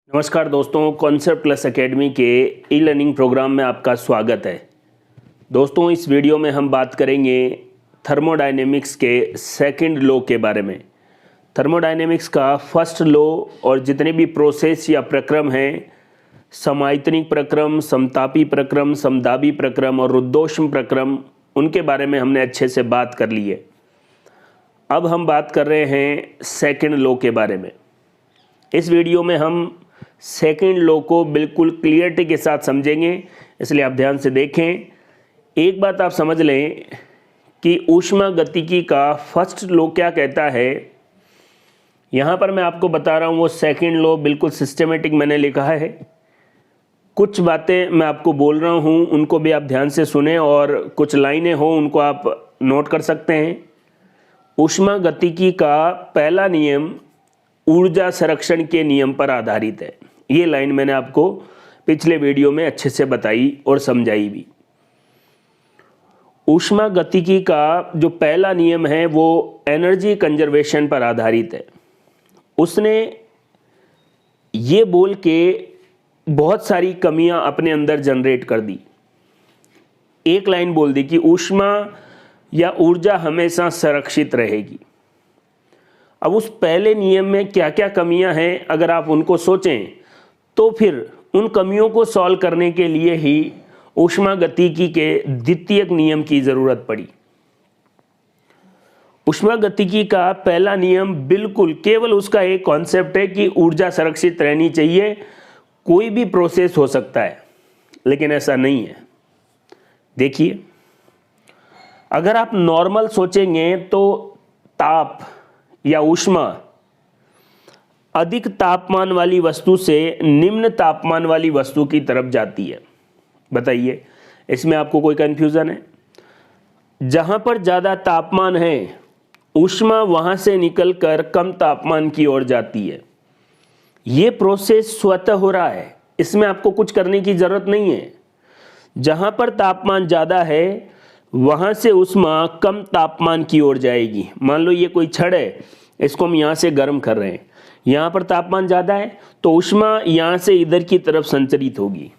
नमस्कार दोस्तों, concept plus academy के ई लर्निंग प्रोग्राम में आपका स्वागत है। दोस्तों, इस वीडियो में हम बात करेंगे थर्मोडायनेमिक्स के सेकंड लॉ के बारे में। थर्मोडायनेमिक्स का फर्स्ट लॉ और जितने भी प्रोसेस या प्रक्रम हैं, समायतनिक प्रक्रम, समतापी प्रक्रम, समदाबी प्रक्रम और रुद्धोष्म प्रक्रम, उनके बारे में हमने अच्छे से बात कर ली है। अब हम बात कर रहे हैं सेकंड लॉ के बारे में। इस वीडियो में हम सेकंड लॉ को बिल्कुल क्लियरिटी के साथ समझेंगे, इसलिए आप ध्यान से देखें। एक बात आप समझ लें कि ऊष्मागतिकी का फर्स्ट लॉ क्या कहता है। यहाँ पर मैं आपको बता रहा हूँ वो सेकंड लॉ बिल्कुल सिस्टमेटिक मैंने लिखा है। कुछ बातें मैं आपको बोल रहा हूँ, उनको भी आप ध्यान से सुने और कुछ लाइनें हो उनको आप नोट कर सकते हैं। ऊष्मागतिकी का पहला नियम ऊर्जा संरक्षण के नियम पर आधारित है। ये लाइन मैंने आपको पिछले वीडियो में अच्छे से बताई और समझाई भी। ऊष्मागतिकी का जो पहला नियम है वो एनर्जी कंजर्वेशन पर आधारित है। उसने ये बोल के बहुत सारी कमियां अपने अंदर जनरेट कर दी। एक लाइन बोल दी कि ऊष्मा या ऊर्जा हमेशा संरक्षित रहेगी। अब उस पहले नियम में क्या क्या कमियां हैं, अगर आप उनको सोचें तो फिर उन कमियों को सॉल्व करने के लिए ही ऊष्मागतिकी के द्वितीयक नियम की ज़रूरत पड़ी। ऊष्मागतिकी का पहला नियम बिल्कुल केवल उसका एक कॉन्सेप्ट है कि ऊर्जा संरक्षित रहनी चाहिए। कोई भी प्रोसेस हो सकता है, लेकिन ऐसा नहीं है। देखिए, अगर आप नॉर्मल सोचेंगे तो ताप या ऊष्मा अधिक तापमान वाली वस्तु से निम्न तापमान वाली वस्तु की तरफ जाती है। बताइए, इसमें आपको कोई कंफ्यूजन है? जहां पर ज़्यादा तापमान है, ऊष्मा वहां से निकलकर कम तापमान की ओर जाती है। ये प्रोसेस स्वतः हो रहा है, इसमें आपको कुछ करने की ज़रूरत नहीं है। जहां पर तापमान ज़्यादा है वहां से ऊष्मा कम तापमान की ओर जाएगी। मान लो ये कोई छड़ है, इसको हम यहाँ से गर्म कर रहे हैं, यहाँ पर तापमान ज़्यादा है तो ऊष्मा यहाँ से इधर की तरफ संचरित होगी,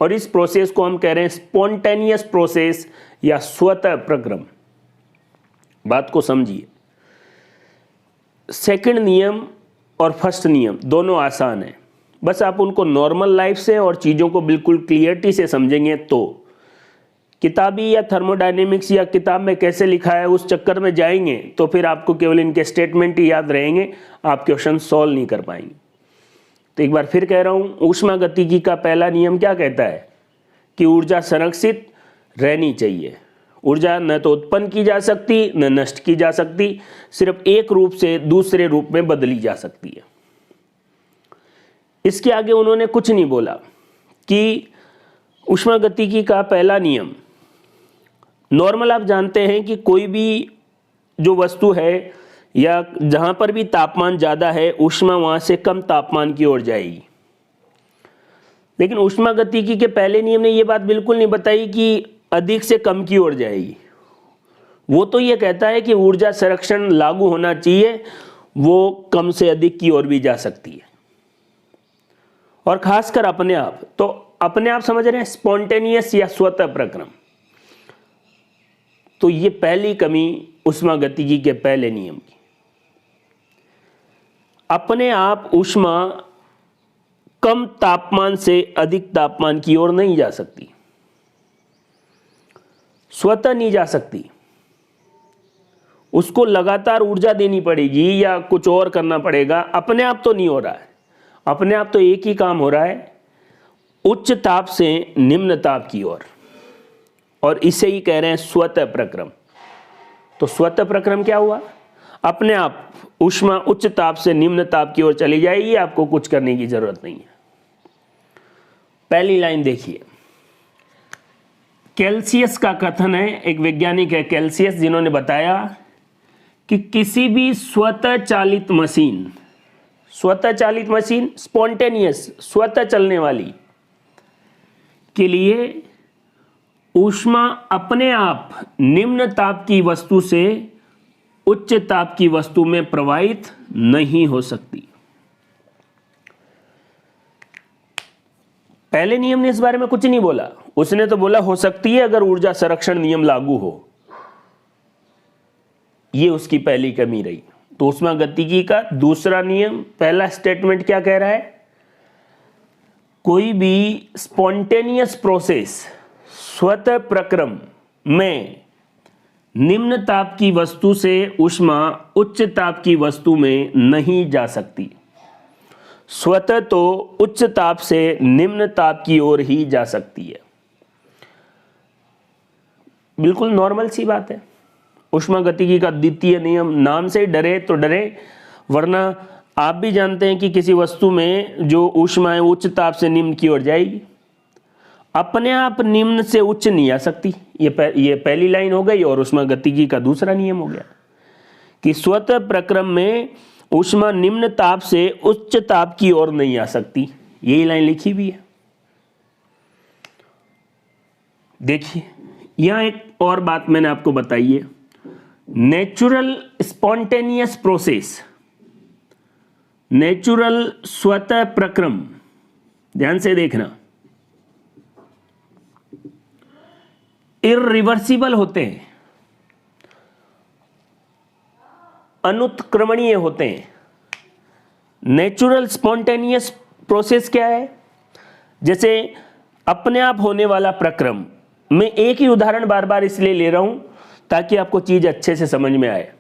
और इस प्रोसेस को हम कह रहे हैं स्पॉन्टेनियस प्रोसेस या स्वतः प्रक्रम। बात को समझिए। सेकंड नियम और फर्स्ट नियम दोनों आसान है, बस आप उनको नॉर्मल लाइफ से और चीज़ों को बिल्कुल क्लियरिटी से समझेंगे तो। किताबी या थर्मोडायनेमिक्स या किताब में कैसे लिखा है उस चक्कर में जाएंगे तो फिर आपको केवल इनके स्टेटमेंट ही याद रहेंगे, आप क्वेश्चन सॉल्व नहीं कर पाएंगे। तो एक बार फिर कह रहा हूँ, ऊष्मागतिकी का पहला नियम क्या कहता है कि ऊर्जा संरक्षित रहनी चाहिए। ऊर्जा न तो उत्पन्न की जा सकती न नष्ट की जा सकती, सिर्फ एक रूप से दूसरे रूप में बदली जा सकती है। इसके आगे उन्होंने कुछ नहीं बोला कि ऊष्मागतिकी का पहला नियम नॉर्मल, आप जानते हैं कि कोई भी जो वस्तु है या जहां पर भी तापमान ज़्यादा है, ऊष्मा वहां से कम तापमान की ओर जाएगी। लेकिन ऊष्मागतिकी के पहले नियम ने यह बात बिल्कुल नहीं बताई कि अधिक से कम की ओर जाएगी। वो तो ये कहता है कि ऊर्जा संरक्षण लागू होना चाहिए, वो कम से अधिक की ओर भी जा सकती है, और खासकर अपने आप। तो अपने आप समझ रहे हैं, स्पॉन्टेनियस या स्वतः प्रक्रम। तो ये पहली कमी ऊष्मागतिकी के पहले नियम की। अपने आप ऊष्मा कम तापमान से अधिक तापमान की ओर नहीं जा सकती, स्वतः नहीं जा सकती। उसको लगातार ऊर्जा देनी पड़ेगी या कुछ और करना पड़ेगा। अपने आप तो नहीं हो रहा है। अपने आप तो एक ही काम हो रहा है, उच्च ताप से निम्न ताप की ओर, और इसे ही कह रहे हैं स्वतः प्रक्रम। तो स्वतः प्रक्रम क्या हुआ? अपने आप ऊष्मा उच्च ताप से निम्न ताप की ओर चली जाएगी, आपको कुछ करने की जरूरत नहीं है। पहली लाइन देखिए, केल्सियस का कथन है, एक वैज्ञानिक है केल्सियस, जिन्होंने बताया कि किसी भी स्वतः चालित मशीन स्पॉन्टेनियस स्वतः चलने वाली के लिए ऊष्मा अपने आप निम्न ताप की वस्तु से उच्च ताप की वस्तु में प्रवाहित नहीं हो सकती। पहले नियम ने इस बारे में कुछ नहीं बोला, उसने तो बोला हो सकती है अगर ऊर्जा संरक्षण नियम लागू हो, ये उसकी पहली कमी रही। तो ऊष्मागतिकी का दूसरा नियम, पहला स्टेटमेंट क्या कह रहा है, कोई भी स्पॉन्टेनियस प्रोसेस, स्वतः प्रक्रम में निम्न ताप की वस्तु से ऊष्मा उच्च ताप की वस्तु में नहीं जा सकती। स्वतः तो उच्च ताप से निम्न ताप की ओर ही जा सकती है। बिल्कुल नॉर्मल सी बात है। ऊष्मागतिकी का द्वितीय नियम, नाम से डरे तो डरे, वरना आप भी जानते हैं कि किसी वस्तु में जो ऊष्मा है उच्च ताप से निम्न की ओर जाएगी, अपने आप निम्न से उच्च नहीं आ सकती। ये पहली लाइन हो गई। और ऊष्मागतिकी का दूसरा नियम हो गया कि स्वतः प्रक्रम में ऊष्मा निम्न ताप से उच्च ताप की ओर नहीं आ सकती। यही लाइन लिखी हुई है। देखिए यहां एक और बात मैंने आपको बताई है, नेचुरल स्पॉन्टेनियस प्रोसेस, नेचुरल स्वतः प्रक्रम, ध्यान से देखना, इररिवर्सिबल होते हैं, अनुत्क्रमणीय होते हैं। नेचुरल स्पॉन्टेनियस प्रोसेस क्या है, जैसे अपने आप होने वाला प्रक्रम। मैं एक ही उदाहरण बार बार इसलिए ले रहा हूं ताकि आपको चीज अच्छे से समझ में आए।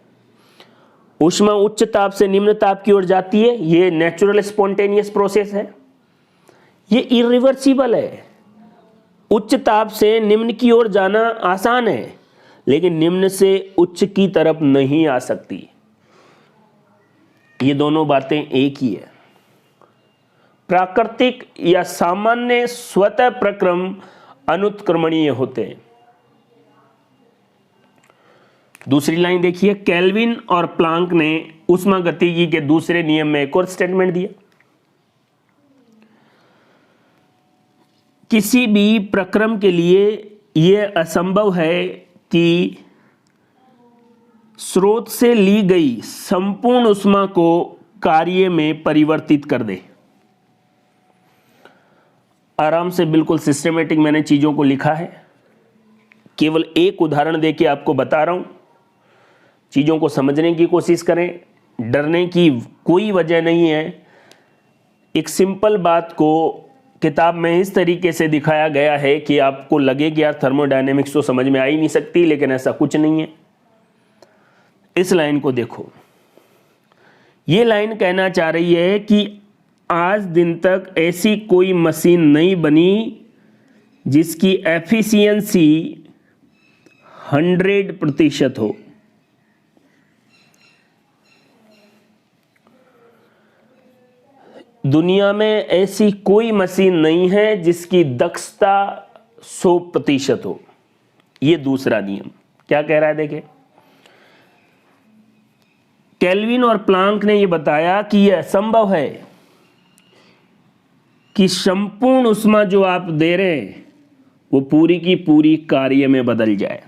ऊष्मा उच्च ताप से निम्न ताप की ओर जाती है, ये नेचुरल स्पॉन्टेनियस प्रोसेस है। ये इररिवर्सिबल है। उच्च ताप से निम्न की ओर जाना आसान है, लेकिन निम्न से उच्च की तरफ नहीं आ सकती। ये दोनों बातें एक ही है। प्राकृतिक या सामान्य स्वतः प्रक्रम अनुत्क्रमणीय होते हैं। दूसरी लाइन देखिए, केल्विन और प्लांक ने ऊष्मागतिकी के दूसरे नियम में एक और स्टेटमेंट दिया, किसी भी प्रक्रम के लिए यह असंभव है कि स्रोत से ली गई संपूर्ण ऊष्मा को कार्य में परिवर्तित कर दे। आराम से बिल्कुल सिस्टमेटिक मैंने चीजों को लिखा है, केवल एक उदाहरण देके आपको बता रहा हूं। चीजों को समझने की कोशिश करें, डरने की कोई वजह नहीं है। एक सिंपल बात को किताब में इस तरीके से दिखाया गया है कि आपको लगे कि यार थर्मोडायनेमिक्स तो समझ में आ ही नहीं सकती, लेकिन ऐसा कुछ नहीं है। इस लाइन को देखो, ये लाइन कहना चाह रही है कि आज दिन तक ऐसी कोई मशीन नहीं बनी जिसकी एफिशिएंसी 100% हो। दुनिया में ऐसी कोई मशीन नहीं है जिसकी दक्षता 100% हो। यह दूसरा नियम क्या कह रहा है, देखें। केल्विन और प्लांक ने यह बताया कि यह असंभव है कि संपूर्ण ऊष्मा जो आप दे रहे हैं वो पूरी की पूरी कार्य में बदल जाए।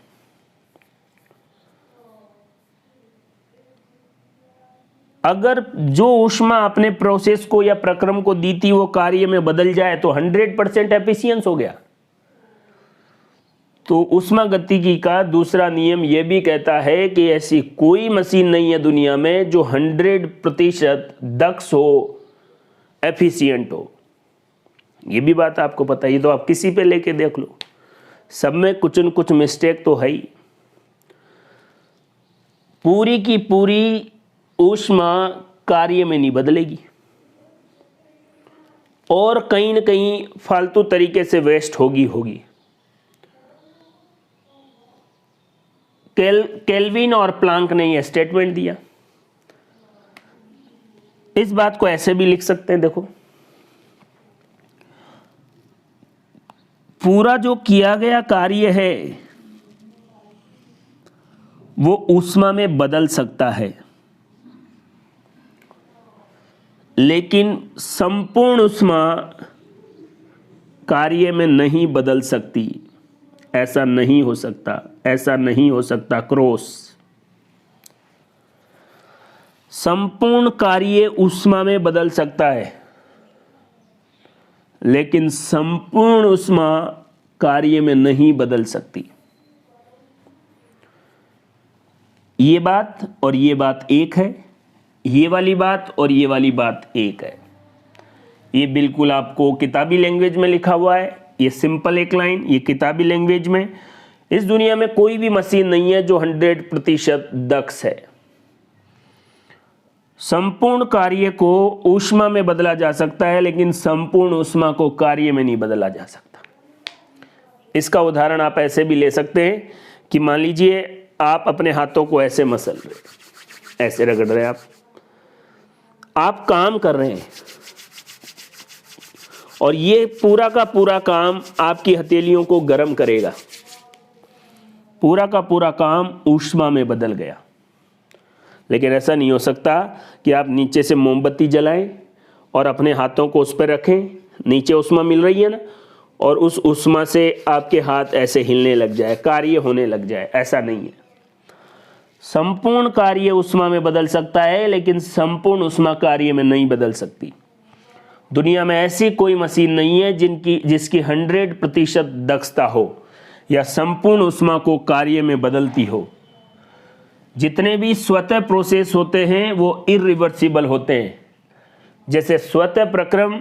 अगर जो ऊष्मा अपने प्रोसेस को या प्रक्रम को दी थी वो कार्य में बदल जाए तो 100% एफिशिएंस हो गया। तो ऊष्मागतिकी का दूसरा नियम यह भी कहता है कि ऐसी कोई मशीन नहीं है दुनिया में जो 100% दक्ष हो, एफिशिएंट हो। यह भी बात आपको पता ही, तो आप किसी पे लेके देख लो, सब में कुछ न कुछ मिस्टेक तो है ही। पूरी की पूरी ऊष्मा कार्य में नहीं बदलेगी और कहीं न कहीं फालतू तरीके से वेस्ट होगी। केल्विन और प्लांक ने यह स्टेटमेंट दिया। इस बात को ऐसे भी लिख सकते हैं, देखो, पूरा जो किया गया कार्य है वो ऊष्मा में बदल सकता है, लेकिन संपूर्ण ऊष्मा कार्य में नहीं बदल सकती। ऐसा नहीं हो सकता, ऐसा नहीं हो सकता। क्रॉस, संपूर्ण कार्य ऊष्मा में बदल सकता है, लेकिन संपूर्ण ऊष्मा कार्य में नहीं बदल सकती। ये बात और ये बात एक है, ये वाली बात और ये वाली बात एक है। ये बिल्कुल आपको किताबी लैंग्वेज में लिखा हुआ है, ये सिंपल एक लाइन, ये किताबी लैंग्वेज में। इस दुनिया में कोई भी मशीन नहीं है जो 100% दक्ष है। संपूर्ण कार्य को ऊष्मा में बदला जा सकता है, लेकिन संपूर्ण ऊष्मा को कार्य में नहीं बदला जा सकता। इसका उदाहरण आप ऐसे भी ले सकते हैं कि मान लीजिए आप अपने हाथों को ऐसे मसल रहे, ऐसे रगड़ रहे हैं, आप काम कर रहे हैं और ये पूरा का पूरा काम आपकी हथेलियों को गर्म करेगा। पूरा का पूरा काम ऊष्मा में बदल गया। लेकिन ऐसा नहीं हो सकता कि आप नीचे से मोमबत्ती जलाएं और अपने हाथों को उस पर रखें, नीचे ऊष्मा मिल रही है ना, और उस ऊष्मा से आपके हाथ ऐसे हिलने लग जाए, कार्य होने लग जाए। ऐसा नहीं है। संपूर्ण कार्य ऊष्मा में बदल सकता है, लेकिन संपूर्ण ऊष्मा कार्य में नहीं बदल सकती। दुनिया में ऐसी कोई मशीन नहीं है जिसकी 100% दक्षता हो या संपूर्ण ऊष्मा को कार्य में बदलती हो। जितने भी स्वतः प्रोसेस होते हैं वो इरिवर्सिबल होते हैं। जैसे स्वतः प्रक्रम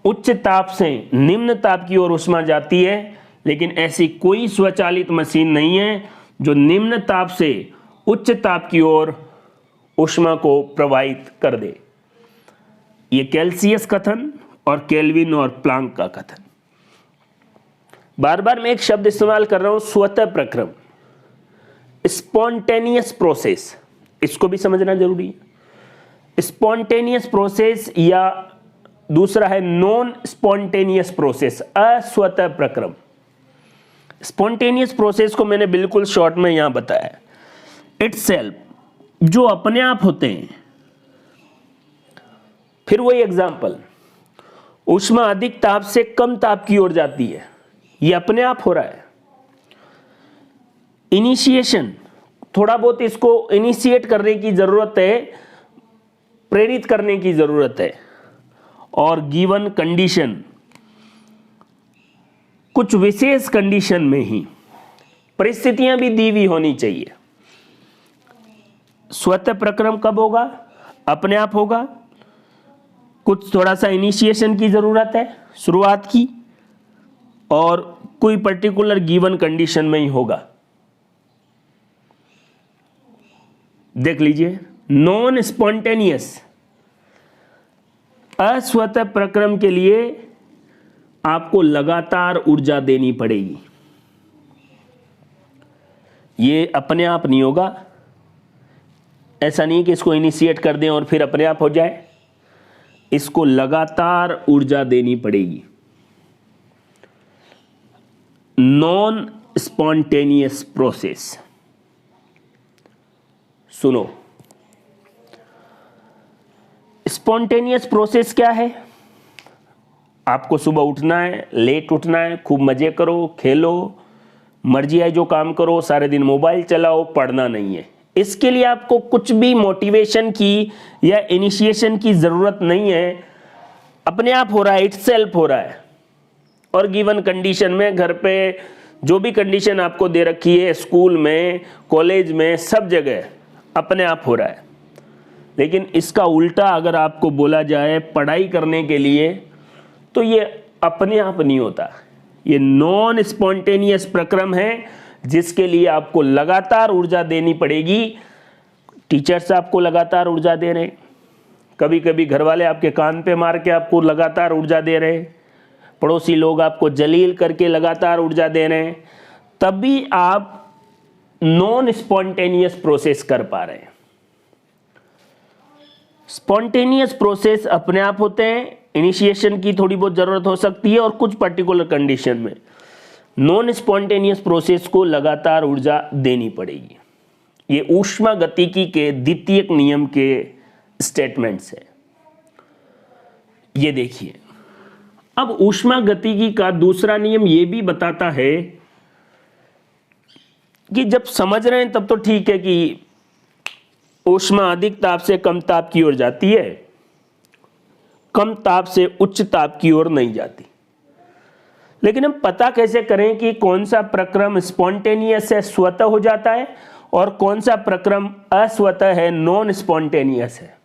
उच्च ताप से निम्न ताप की ओर ऊष्मा जाती है, लेकिन ऐसी कोई स्वचालित मशीन नहीं है जो निम्न ताप से उच्च ताप की ओर ऊष्मा को प्रवाहित कर दे। ये केल्सियस कथन और केल्विन और प्लांक का कथन। बार बार मैं एक शब्द इस्तेमाल कर रहा हूं, स्वतः प्रक्रम, स्पॉन्टेनियस प्रोसेस, इसको भी समझना जरूरी है। स्पॉन्टेनियस प्रोसेस या दूसरा है नॉन स्पॉन्टेनियस प्रोसेस, अस्वतः प्रक्रम। स्पॉन्टेनियस प्रोसेस को मैंने बिल्कुल शॉर्ट में यहां बताया, इटसेल्फ, जो अपने आप होते हैं। फिर वही एग्जाम्पल, ऊष्मा अधिक ताप से कम ताप की ओर जाती है, ये अपने आप हो रहा है। इनिशिएशन, थोड़ा बहुत इसको इनिशिएट करने की जरूरत है, प्रेरित करने की जरूरत है। और गिवन कंडीशन, कुछ विशेष कंडीशन में ही परिस्थितियां भी दी हुई होनी चाहिए। स्वतः प्रक्रम कब होगा? अपने आप होगा। कुछ थोड़ा सा इनिशिएशन की जरूरत है, शुरुआत की, और कोई पर्टिकुलर गिवन कंडीशन में ही होगा। देख लीजिए, नॉन स्पॉन्टेनियस, अस्वतः प्रक्रम के लिए आपको लगातार ऊर्जा देनी पड़ेगी। ये अपने आप नहीं होगा। ऐसा नहीं कि इसको इनिशिएट कर दें और फिर अपने आप हो जाए। इसको लगातार ऊर्जा देनी पड़ेगी। Non spontaneous process. सुनो, स्पॉन्टेनियस प्रोसेस क्या है? आपको सुबह उठना है, लेट उठना है, खूब मजे करो, खेलो, मर्जी है जो काम करो, सारे दिन मोबाइल चलाओ, पढ़ना नहीं है। इसके लिए आपको कुछ भी मोटिवेशन की या इनिशिएशन की जरूरत नहीं है। अपने आप हो रहा है, इटसेल्फ हो रहा है। और गिवन कंडीशन में, घर पे जो भी कंडीशन आपको दे रखी है, स्कूल में, कॉलेज में, सब जगह अपने आप हो रहा है। लेकिन इसका उल्टा अगर आपको बोला जाए पढ़ाई करने के लिए, तो ये अपने आप नहीं होता। ये नॉन स्पॉन्टेनियस प्रक्रम है, जिसके लिए आपको लगातार ऊर्जा देनी पड़ेगी। टीचर्स आपको लगातार ऊर्जा दे रहे हैं, कभी कभी घर वाले आपके कान पे मार के आपको लगातार ऊर्जा दे रहे हैं, पड़ोसी लोग आपको जलील करके लगातार ऊर्जा दे रहे हैं, तभी आप नॉन स्पॉन्टेनियस प्रोसेस कर पा रहे हैं। स्पॉन्टेनियस प्रोसेस अपने आप होते हैं, इनिशिएशन की थोड़ी बहुत जरूरत हो सकती है और कुछ पर्टिकुलर कंडीशन में। नॉन स्पॉन्टेनियस प्रोसेस को लगातार ऊर्जा देनी पड़ेगी। ये ऊष्मा गतिकी के द्वितीयक नियम के स्टेटमेंट्स है। ये देखिए, अब ऊष्मा गतिकी का दूसरा नियम ये भी बताता है कि जब समझ रहे हैं तब तो ठीक है कि ऊष्मा अधिक ताप से कम ताप की ओर जाती है, कम ताप से उच्च ताप की ओर नहीं जाती। लेकिन हम पता कैसे करें कि कौन सा प्रक्रम स्पॉन्टेनियस है, स्वतः हो जाता है, और कौन सा प्रक्रम अस्वतः है, नॉन स्पॉन्टेनियस है?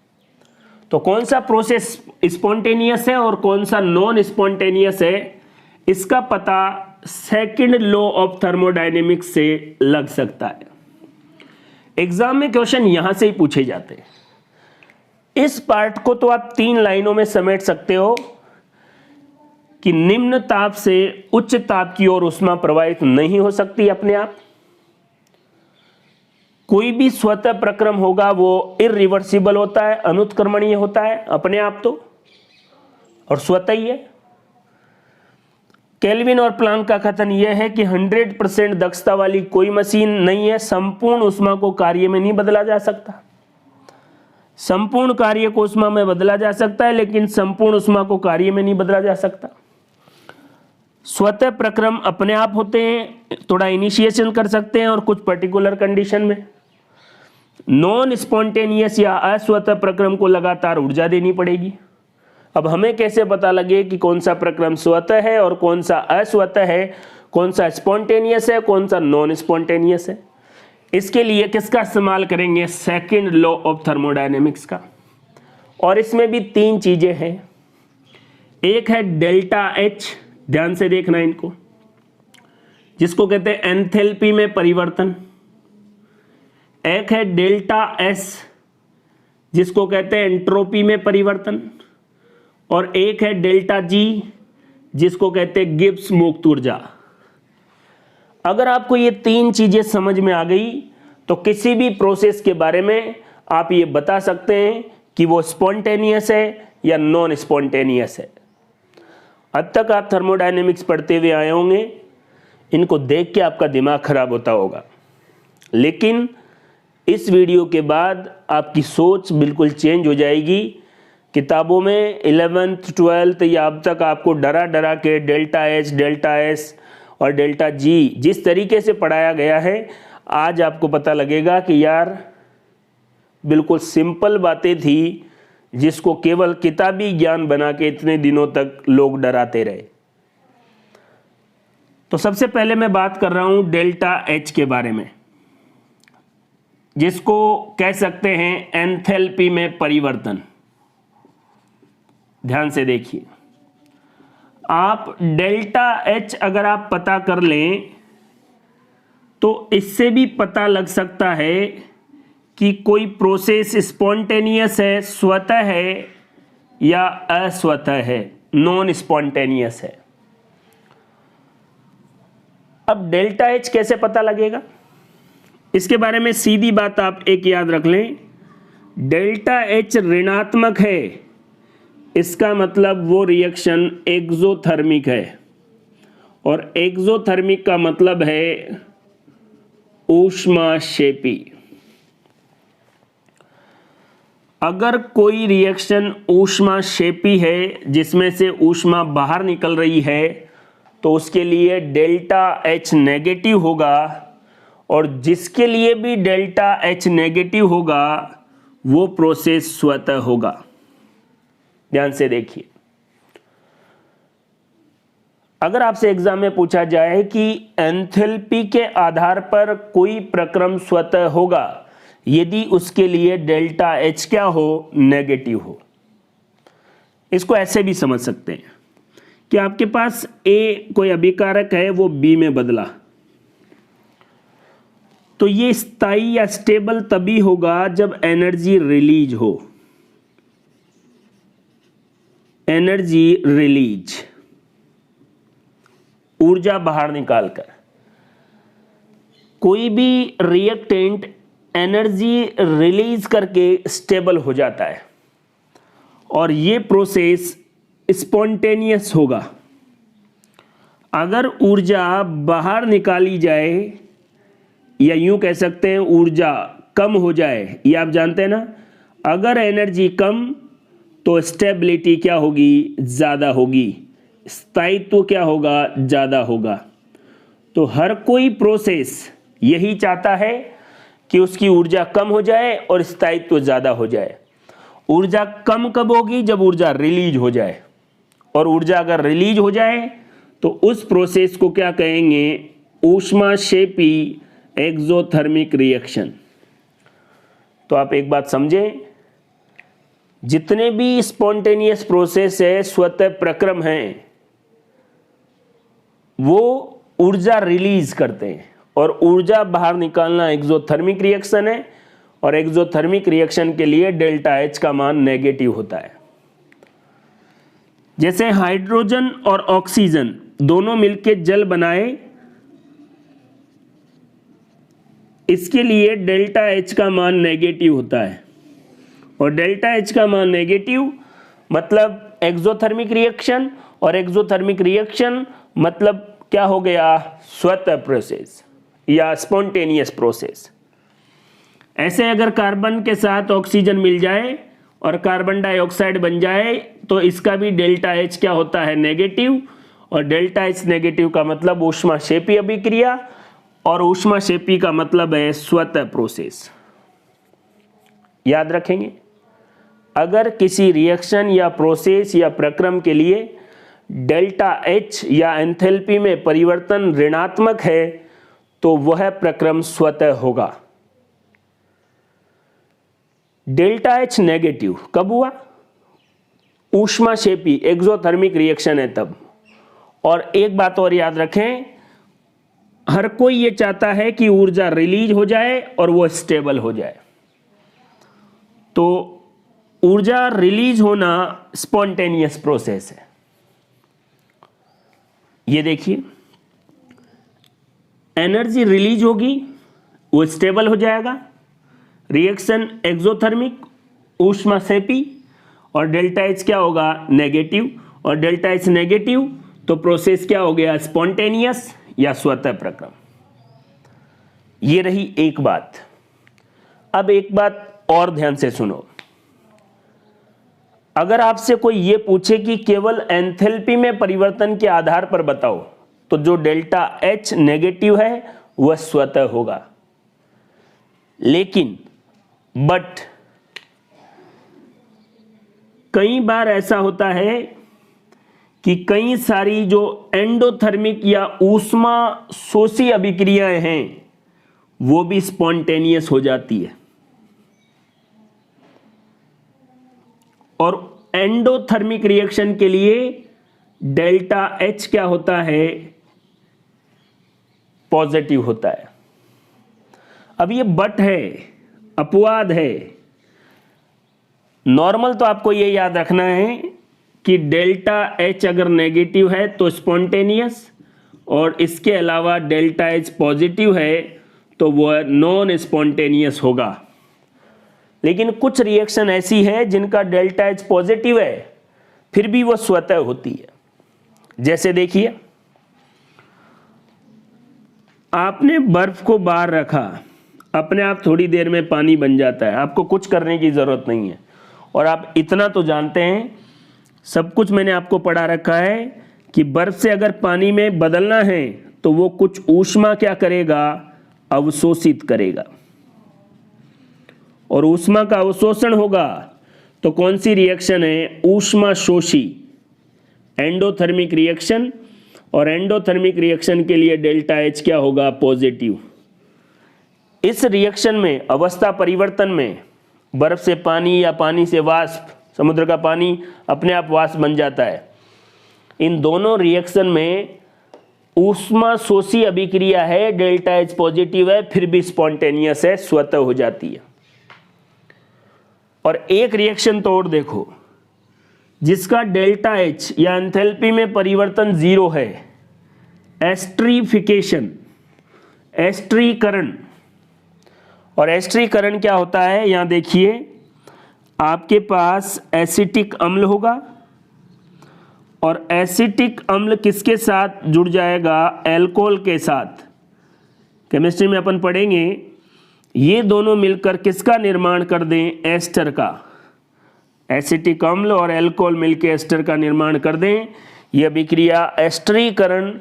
तो कौन सा प्रोसेस स्पॉन्टेनियस है और कौन सा नॉन स्पॉन्टेनियस है, इसका पता सेकंड लॉ ऑफ थर्मोडायनेमिक्स से लग सकता है। एग्जाम में क्वेश्चन यहां से ही पूछे जाते हैं। इस पार्ट को तो आप 3 लाइनों में समेट सकते हो कि निम्न ताप से उच्च ताप की ओर ऊष्मा प्रवाहित नहीं हो सकती अपने आप। कोई भी स्वतः प्रक्रम होगा वो इरिवर्सिबल होता है, अनुत्क्रमणीय होता है अपने आप तो, और स्वतः ही है। केल्विन और प्लांक का कथन यह है कि 100% दक्षता वाली कोई मशीन नहीं है, संपूर्ण ऊष्मा को कार्य में नहीं बदला जा सकता। संपूर्ण कार्य को ऊष्मा में बदला जा सकता है, लेकिन संपूर्ण ऊष्मा को कार्य में नहीं बदला जा सकता। स्वतः प्रक्रम अपने आप होते हैं, थोड़ा इनिशिएशन कर सकते हैं और कुछ पर्टिकुलर कंडीशन में। नॉन स्पॉन्टेनियस या अस्वतः प्रक्रम को लगातार ऊर्जा देनी पड़ेगी। अब हमें कैसे पता लगे कि कौन सा प्रक्रम स्वतः है और कौन सा अस्वतः है, कौन सा स्पॉन्टेनियस है, कौन सा नॉन स्पॉन्टेनियस है? इसके लिए किसका इस्तेमाल करेंगे? सेकंड लॉ ऑफ थर्मोडायनेमिक्स का। और इसमें भी 3 चीजें हैं। एक है डेल्टा एच, ध्यान से देखना इनको, जिसको कहते हैं एंथैल्पी में परिवर्तन। एक है डेल्टा एस, जिसको कहते हैं एंट्रोपी में परिवर्तन। और एक है डेल्टा जी, जिसको कहते हैं गिब्स मुक्त ऊर्जा। अगर आपको ये 3 चीजें समझ में आ गई तो किसी भी प्रोसेस के बारे में आप ये बता सकते हैं कि वो स्पॉन्टेनियस है या नॉन स्पॉन्टेनियस है। अब तक आप थर्मोडायनेमिक्स पढ़ते हुए आए होंगे, इनको देख के आपका दिमाग खराब होता होगा, लेकिन इस वीडियो के बाद आपकी सोच बिल्कुल चेंज हो जाएगी। किताबों में 11th 12th या अब तक आपको डरा डरा के डेल्टा एच, डेल्टा एस और डेल्टा जी जिस तरीके से पढ़ाया गया है, आज आपको पता लगेगा कि यार बिल्कुल सिंपल बातें थी जिसको केवल किताबी ज्ञान बना के इतने दिनों तक लोग डराते रहे। तो सबसे पहले मैं बात कर रहा हूं डेल्टा एच के बारे में, जिसको कह सकते हैं एंथैल्पी में परिवर्तन। ध्यान से देखिए, आप डेल्टा एच अगर आप पता कर लें तो इससे भी पता लग सकता है कि कोई प्रोसेस स्पॉन्टेनियस है, स्वतः है या अस्वतः है, नॉन स्पॉन्टेनियस है। अब डेल्टा एच कैसे पता लगेगा, इसके बारे में सीधी बात आप एक याद रख लें, डेल्टा एच ऋणात्मक है, इसका मतलब वो रिएक्शन एक्सोथर्मिक है, और एक्सोथर्मिक का मतलब है ऊष्माक्षेपी। अगर कोई रिएक्शन ऊष्माक्षेपी है, जिसमें से ऊष्मा बाहर निकल रही है, तो उसके लिए डेल्टा एच नेगेटिव होगा, और जिसके लिए भी डेल्टा एच नेगेटिव होगा वो प्रोसेस स्वतः होगा। ध्यान से देखिए, अगर आपसे एग्जाम में पूछा जाए कि एंथैल्पी के आधार पर कोई प्रक्रम स्वतः होगा यदि उसके लिए डेल्टा एच क्या हो, नेगेटिव हो। इसको ऐसे भी समझ सकते हैं कि आपके पास ए कोई अभिकारक है, वो बी में बदला, तो ये स्थायी या स्टेबल तभी होगा जब एनर्जी रिलीज हो। एनर्जी रिलीज, ऊर्जा बाहर निकालकर। कोई भी रिएक्टेंट एनर्जी रिलीज करके स्टेबल हो जाता है, और ये प्रोसेस स्पॉन्टेनियस होगा। अगर ऊर्जा बाहर निकाली जाए, या यूं कह सकते हैं ऊर्जा कम हो जाए, ये आप जानते हैं ना, अगर एनर्जी कम तो स्टेबिलिटी क्या होगी, ज़्यादा होगी, स्थायित्व क्या होगा, ज़्यादा होगा। तो हर कोई प्रोसेस यही चाहता है कि उसकी ऊर्जा कम हो जाए और स्थायित्व ज़्यादा हो जाए। ऊर्जा कम कब होगी? जब ऊर्जा रिलीज हो जाए, और ऊर्जा अगर रिलीज हो जाए तो उस प्रोसेस को क्या कहेंगे? ऊष्माक्षेपी एक्सोथर्मिक रिएक्शन। तो आप एक बात समझें, जितने भी स्पॉन्टेनियस प्रोसेस है, स्वतः प्रक्रम हैं, वो ऊर्जा रिलीज करते हैं, और ऊर्जा बाहर निकालना एक्सोथर्मिक रिएक्शन है, और एक्सोथर्मिक रिएक्शन के लिए डेल्टा एच का मान नेगेटिव होता है। जैसे हाइड्रोजन और ऑक्सीजन दोनों मिलकर जल बनाए, इसके लिए डेल्टा एच का मान नेगेटिव होता है, और डेल्टा एच का मान नेगेटिव मतलब एक्सोथर्मिक रिएक्शन, और एक्सोथर्मिक रिएक्शन मतलब क्या हो गया? स्वतः प्रोसेस या स्पॉन्टेनियस प्रोसेस। ऐसे अगर कार्बन के साथ ऑक्सीजन मिल जाए और कार्बन डाइऑक्साइड बन जाए तो इसका भी डेल्टा एच क्या होता है? नेगेटिव, और डेल्टा एच नेगेटिव का मतलब ऊष्माक्षेपी अभिक्रिया, और ऊष्माक्षेपी का मतलब है स्वतः प्रोसेस। याद रखेंगे, अगर किसी रिएक्शन या प्रोसेस या प्रक्रम के लिए डेल्टा एच या एंथैल्पी में परिवर्तन ऋणात्मक है तो वह प्रक्रम स्वतः होगा। डेल्टा एच नेगेटिव कब हुआ? ऊष्माक्षेपी एक्सोथर्मिक रिएक्शन है तब। और एक बात और याद रखें, हर कोई ये चाहता है कि ऊर्जा रिलीज हो जाए और वो स्टेबल हो जाए। तो ऊर्जा रिलीज होना स्पॉन्टेनियस प्रोसेस है। ये देखिए, एनर्जी रिलीज होगी, वो स्टेबल हो जाएगा, रिएक्शन एक्सोथर्मिक ऊष्माक्षेपी, और डेल्टा एच क्या होगा? नेगेटिव, और डेल्टा एच नेगेटिव तो प्रोसेस क्या हो गया? स्पॉन्टेनियस या स्वतः प्रक्रम। ये रही एक बात। अब एक बात और ध्यान से सुनो, अगर आपसे कोई ये पूछे कि केवल एंथैल्पी में परिवर्तन के आधार पर बताओ, तो जो डेल्टा एच नेगेटिव है वह स्वतः होगा। लेकिन बट कई बार ऐसा होता है कि कई सारी जो एंडोथर्मिक या ऊष्मा शोषी अभिक्रियाएं हैं वो भी स्पॉन्टेनियस हो जाती है, और एंडोथर्मिक रिएक्शन के लिए डेल्टा एच क्या होता है? पॉजिटिव होता है। अब ये बट है, अपवाद है। नॉर्मल तो आपको ये याद रखना है कि डेल्टा एच अगर नेगेटिव है तो स्पॉन्टेनियस, और इसके अलावा डेल्टा एच पॉजिटिव है तो वह नॉन स्पॉन्टेनियस होगा। लेकिन कुछ रिएक्शन ऐसी है जिनका डेल्टा एच पॉजिटिव है फिर भी वह स्वतः होती है। जैसे देखिए, आपने बर्फ को बाहर रखा, अपने आप थोड़ी देर में पानी बन जाता है, आपको कुछ करने की ज़रूरत नहीं है। और आप इतना तो जानते हैं, सब कुछ मैंने आपको पढ़ा रखा है कि बर्फ से अगर पानी में बदलना है तो वो कुछ ऊष्मा क्या करेगा? अवशोषित करेगा, और ऊष्मा का अवशोषण होगा तो कौन सी रिएक्शन है? ऊष्मा शोषी एंडोथर्मिक रिएक्शन, और एंडोथर्मिक रिएक्शन के लिए डेल्टा एच क्या होगा? पॉजिटिव। इस रिएक्शन में, अवस्था परिवर्तन में, बर्फ से पानी या पानी से वाष्प, समुद्र का पानी अपने आप वाष्प बन जाता है। इन दोनों रिएक्शन में ऊष्मा शोषी अभिक्रिया है, डेल्टा एच पॉजिटिव है, फिर भी स्पॉन्टेनियस है, स्वतः हो जाती है। और एक रिएक्शन तो और देखो, जिसका डेल्टा एच या एंथैल्पी में परिवर्तन जीरो है, एस्ट्रीफिकेशन, एस्ट्रीकरण। और एस्ट्रीकरण क्या होता है? यहां देखिए, आपके पास एसिटिक अम्ल होगा, और एसिटिक अम्ल किसके साथ जुड़ जाएगा? एल्कोहल के साथ। केमिस्ट्री में अपन पढ़ेंगे, ये दोनों मिलकर किसका निर्माण कर दें? एस्टर का। एसिटिक अम्ल और एल्कोहल मिलकर एस्टर का निर्माण कर दें। यह अभिक्रिया एस्टरीकरण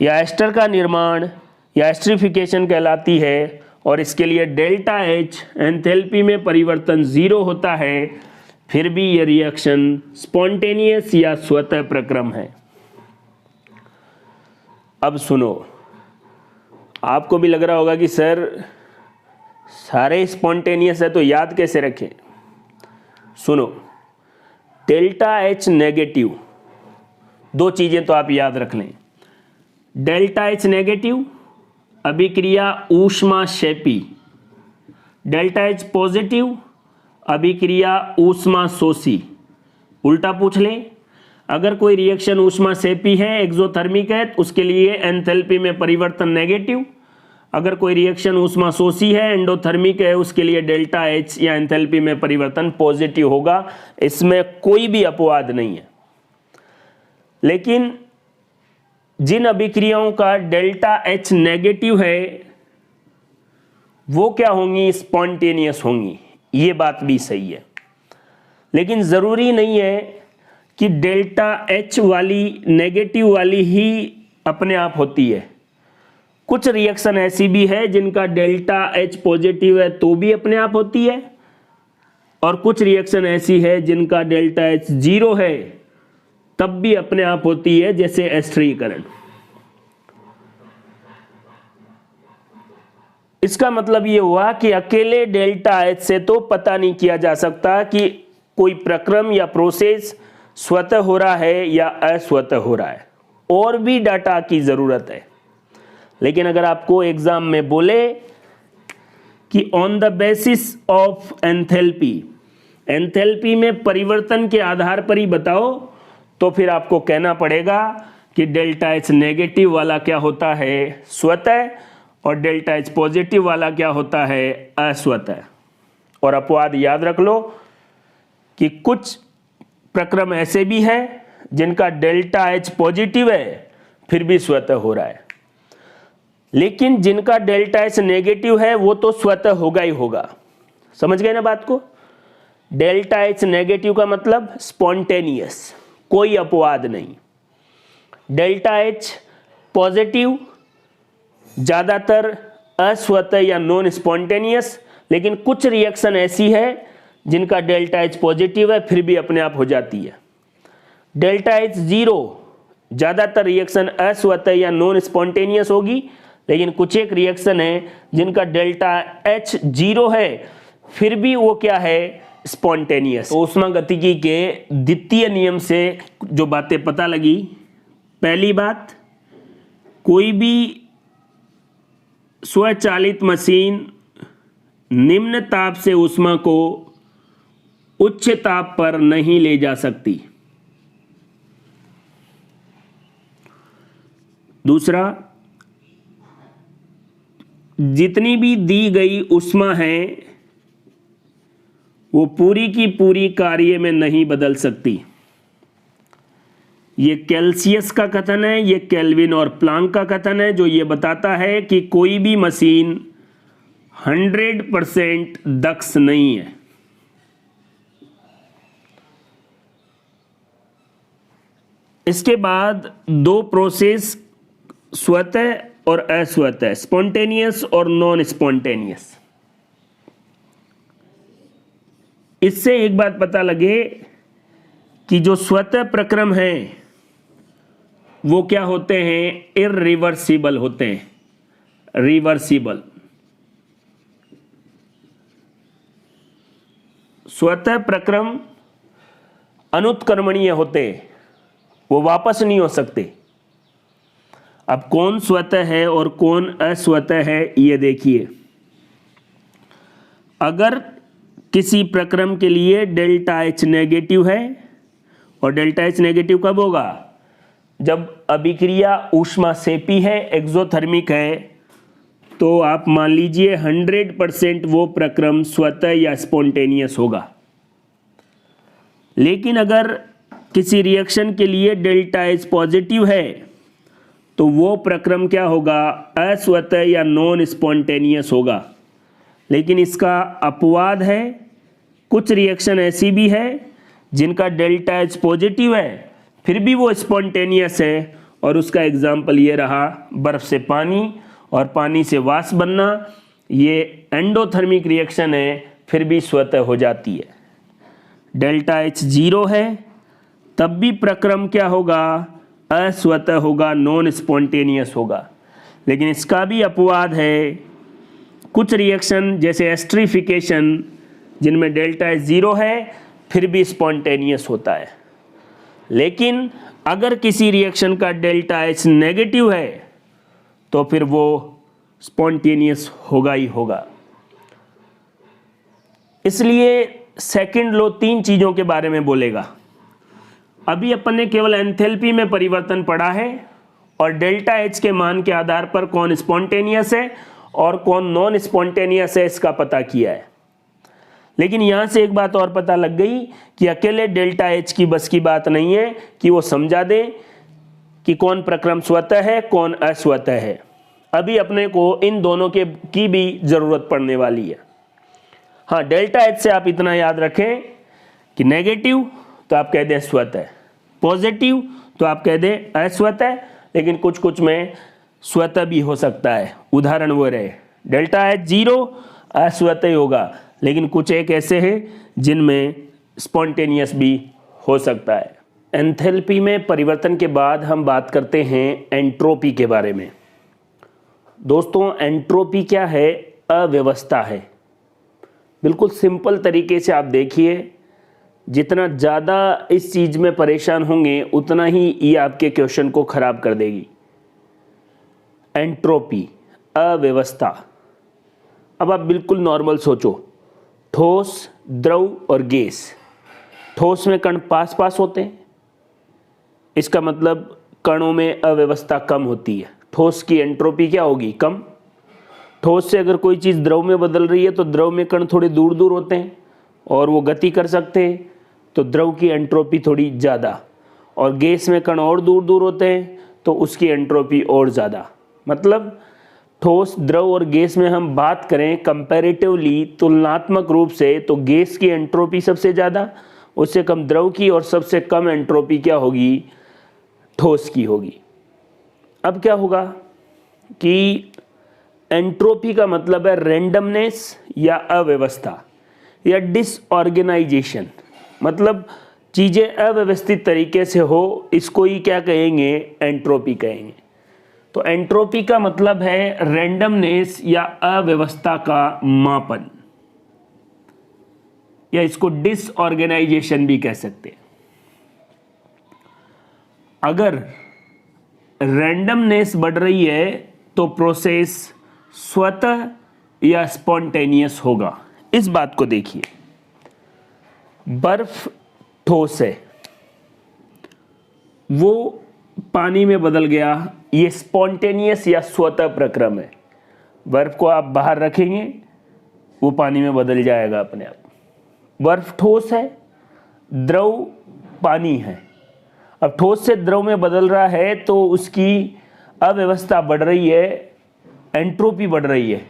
या एस्टर का निर्माण या एस्ट्रीफिकेशन कहलाती है, और इसके लिए डेल्टा एच एंथैल्पी में परिवर्तन जीरो होता है, फिर भी ये रिएक्शन स्पॉन्टेनियस या स्वतः प्रक्रम है। अब सुनो, आपको भी लग रहा होगा कि सर सारे स्पॉन्टेनियस है तो याद कैसे रखें। सुनो, डेल्टा एच नेगेटिव, दो चीजें तो आप याद रख लें। डेल्टा एच नेगेटिव अभिक्रिया ऊष्माक्षेपी, डेल्टा एच पॉजिटिव अभिक्रिया ऊष्माशोषी। उल्टा पूछ लें, अगर कोई रिएक्शन ऊष्माक्षेपी है, एक्सोथर्मिक है, तो उसके लिए एंथैल्पी में परिवर्तन नेगेटिव। अगर कोई रिएक्शन ऊष्माशोषी है, एंडोथर्मिक है, उसके लिए डेल्टा एच या एंथैल्पी में परिवर्तन पॉजिटिव होगा। इसमें कोई भी अपवाद नहीं है। लेकिन जिन अभिक्रियाओं का डेल्टा एच नेगेटिव है वो क्या होंगी, स्पॉन्टेनियस होंगी। ये बात भी सही है, लेकिन ज़रूरी नहीं है कि डेल्टा एच वाली नेगेटिव वाली ही अपने आप होती है। कुछ रिएक्शन ऐसी भी है जिनका डेल्टा एच पॉजिटिव है तो भी अपने आप होती है, और कुछ रिएक्शन ऐसी है जिनका डेल्टा एच 0 है तब भी अपने आप होती है, जैसे एस्टरीकरण। इसका मतलब ये हुआ कि अकेले डेल्टा एच से तो पता नहीं किया जा सकता कि कोई प्रक्रम या प्रोसेस स्वतः हो रहा है या अस्वतः हो रहा है, और भी डाटा की ज़रूरत है। लेकिन अगर आपको एग्जाम में बोले कि on the basis of enthalpy, enthalpy में परिवर्तन के आधार पर ही बताओ, तो फिर आपको कहना पड़ेगा कि डेल्टा एच नेगेटिव वाला क्या होता है, स्वतः, और डेल्टा एच पॉजिटिव वाला क्या होता है, अस्वतः। और अपवाद याद रख लो कि कुछ प्रक्रम ऐसे भी हैं जिनका डेल्टा एच पॉजिटिव है फिर भी स्वतः हो रहा है, लेकिन जिनका डेल्टा एच नेगेटिव है वो तो स्वतः होगा ही होगा। समझ गए ना बात को। डेल्टा एच नेगेटिव का मतलब स्पॉन्टेनियस, कोई अपवाद नहीं। डेल्टा एच पॉजिटिव ज़्यादातर अस्वतः या नॉन स्पॉन्टेनियस, लेकिन कुछ रिएक्शन ऐसी है जिनका डेल्टा एच पॉजिटिव है फिर भी अपने आप हो जाती है। डेल्टा एच 0 ज़्यादातर रिएक्शन अस्वतः या नॉन स्पॉन्टेनियस होगी, लेकिन कुछ एक रिएक्शन है जिनका डेल्टा एच 0 है फिर भी वो क्या है, स्पॉन्टेनियस। ऊष्मागतिकी के द्वितीय नियम से जो बातें पता लगी, पहली बात, कोई भी स्वचालित मशीन निम्न ताप से ऊष्मा को उच्च ताप पर नहीं ले जा सकती। दूसरा, जितनी भी दी गई ऊष्मा है वो पूरी की पूरी कार्य में नहीं बदल सकती। ये कैल्सियस का कथन है, ये केल्विन और प्लांक का कथन है, जो ये बताता है कि कोई भी मशीन 100% दक्ष नहीं है। इसके बाद दो प्रोसेस स्वतः और अस्वतः, स्पॉन्टेनियस और नॉन स्पॉन्टेनियस। इससे एक बात पता लगे कि जो स्वतः प्रक्रम है वो क्या होते हैं, इररिवर्सिबल होते हैं, रिवर्सिबल। स्वतः प्रक्रम अनुत्क्रमणीय होते हैं, वो वापस नहीं हो सकते। अब कौन स्वतः है और कौन अस्वतः है ये देखिए। अगर किसी प्रक्रम के लिए डेल्टा एच नेगेटिव है, और डेल्टा एच नेगेटिव कब होगा, जब अभिक्रिया ऊष्माक्षेपी है, एक्सोथर्मिक है, तो आप मान लीजिए 100% वो प्रक्रम स्वतः या स्पॉन्टेनियस होगा। लेकिन अगर किसी रिएक्शन के लिए डेल्टा एच पॉजिटिव है तो वो प्रक्रम क्या होगा, अस्वतः या नॉन स्पॉन्टेनियस होगा। लेकिन इसका अपवाद है, कुछ रिएक्शन ऐसी भी है जिनका डेल्टा एच पॉजिटिव है फिर भी वो स्पॉन्टेनियस है, और उसका एग्जाम्पल ये रहा, बर्फ से पानी और पानी से वाष्प बनना। ये एंडोथर्मिक रिएक्शन है फिर भी स्वतः हो जाती है। डेल्टा एच 0 है, तब भी प्रक्रम क्या होगा, अस्वतः होगा, नॉन स्पॉन्टेनियस होगा। लेकिन इसका भी अपवाद है, कुछ रिएक्शन जैसे एस्ट्रिफिकेशन जिनमें डेल्टा एच 0 है फिर भी स्पॉन्टेनियस होता है। लेकिन अगर किसी रिएक्शन का डेल्टा एच नेगेटिव है तो फिर वो स्पॉन्टेनियस होगा ही होगा। इसलिए सेकंड लॉ 3 चीज़ों के बारे में बोलेगा। अभी अपन ने केवल एंथैल्पी में परिवर्तन पढ़ा है और डेल्टा एच के मान के आधार पर कौन स्पॉन्टेनियस है और कौन नॉन स्पॉन्टेनियस है इसका पता किया है। लेकिन यहाँ से एक बात और पता लग गई कि अकेले डेल्टा एच की बस की बात नहीं है कि वो समझा दे कि कौन प्रक्रम स्वतः है कौन अस्वतः है। अभी अपने को इन दोनों की भी जरूरत पड़ने वाली है। हाँ, डेल्टा एच से आप इतना याद रखें कि नेगेटिव तो आप कह दें स्वतः, पॉजिटिव तो आप कह दें अस्वतः, लेकिन कुछ कुछ में स्वतः भी हो सकता है। उदाहरण वो रहे डेल्टा एच 0 अस्वतः होगा, लेकिन कुछ एक ऐसे हैं जिनमें स्पॉन्टेनियस भी हो सकता है। एंथैल्पी में परिवर्तन के बाद हम बात करते हैं एंट्रोपी के बारे में। दोस्तों, एंट्रोपी क्या है? अव्यवस्था है। बिल्कुल सिंपल तरीके से आप देखिए, जितना ज़्यादा इस चीज़ में परेशान होंगे उतना ही ये आपके क्वेश्चन को ख़राब कर देगी। एंट्रोपी, अव्यवस्था। अब आप बिल्कुल नॉर्मल सोचो, ठोस, द्रव और गैस। ठोस में कण पास पास होते हैं, इसका मतलब कणों में अव्यवस्था कम होती है। ठोस की एंट्रोपी क्या होगी? कम। ठोस से अगर कोई चीज़ द्रव में बदल रही है तो द्रव में कण थोड़े दूर दूर होते हैं और वो गति कर सकते हैं, तो द्रव की एंट्रोपी थोड़ी ज़्यादा। और गैस में कण और दूर दूर होते हैं तो उसकी एंट्रोपी और ज़्यादा। मतलब ठोस, द्रव और गैस में हम बात करें कंपैरेटिवली, तुलनात्मक रूप से, तो गैस की एंट्रोपी सबसे ज़्यादा, उससे कम द्रव की, और सबसे कम एंट्रोपी क्या होगी? ठोस की होगी। अब क्या होगा कि एंट्रोपी का मतलब है रैंडमनेस या अव्यवस्था या डिसऑर्गेनाइजेशन, मतलब चीज़ें अव्यवस्थित तरीके से हो, इसको ही क्या कहेंगे? एंट्रोपी कहेंगे। तो एंट्रोपी का मतलब है रैंडमनेस या अव्यवस्था का मापन, या इसको डिसऑर्गेनाइजेशन भी कह सकते हैं। अगर रैंडमनेस बढ़ रही है तो प्रोसेस स्वतः या स्पॉन्टेनियस होगा। इस बात को देखिए, बर्फ ठोस है, वो पानी में बदल गया, ये स्पॉन्टेनियस या स्वतः प्रक्रम है। बर्फ को आप बाहर रखेंगे वो पानी में बदल जाएगा अपने आप। बर्फ ठोस है, द्रव पानी है। अब ठोस से द्रव में बदल रहा है तो उसकी अव्यवस्था बढ़ रही है, एंट्रोपी बढ़ रही है।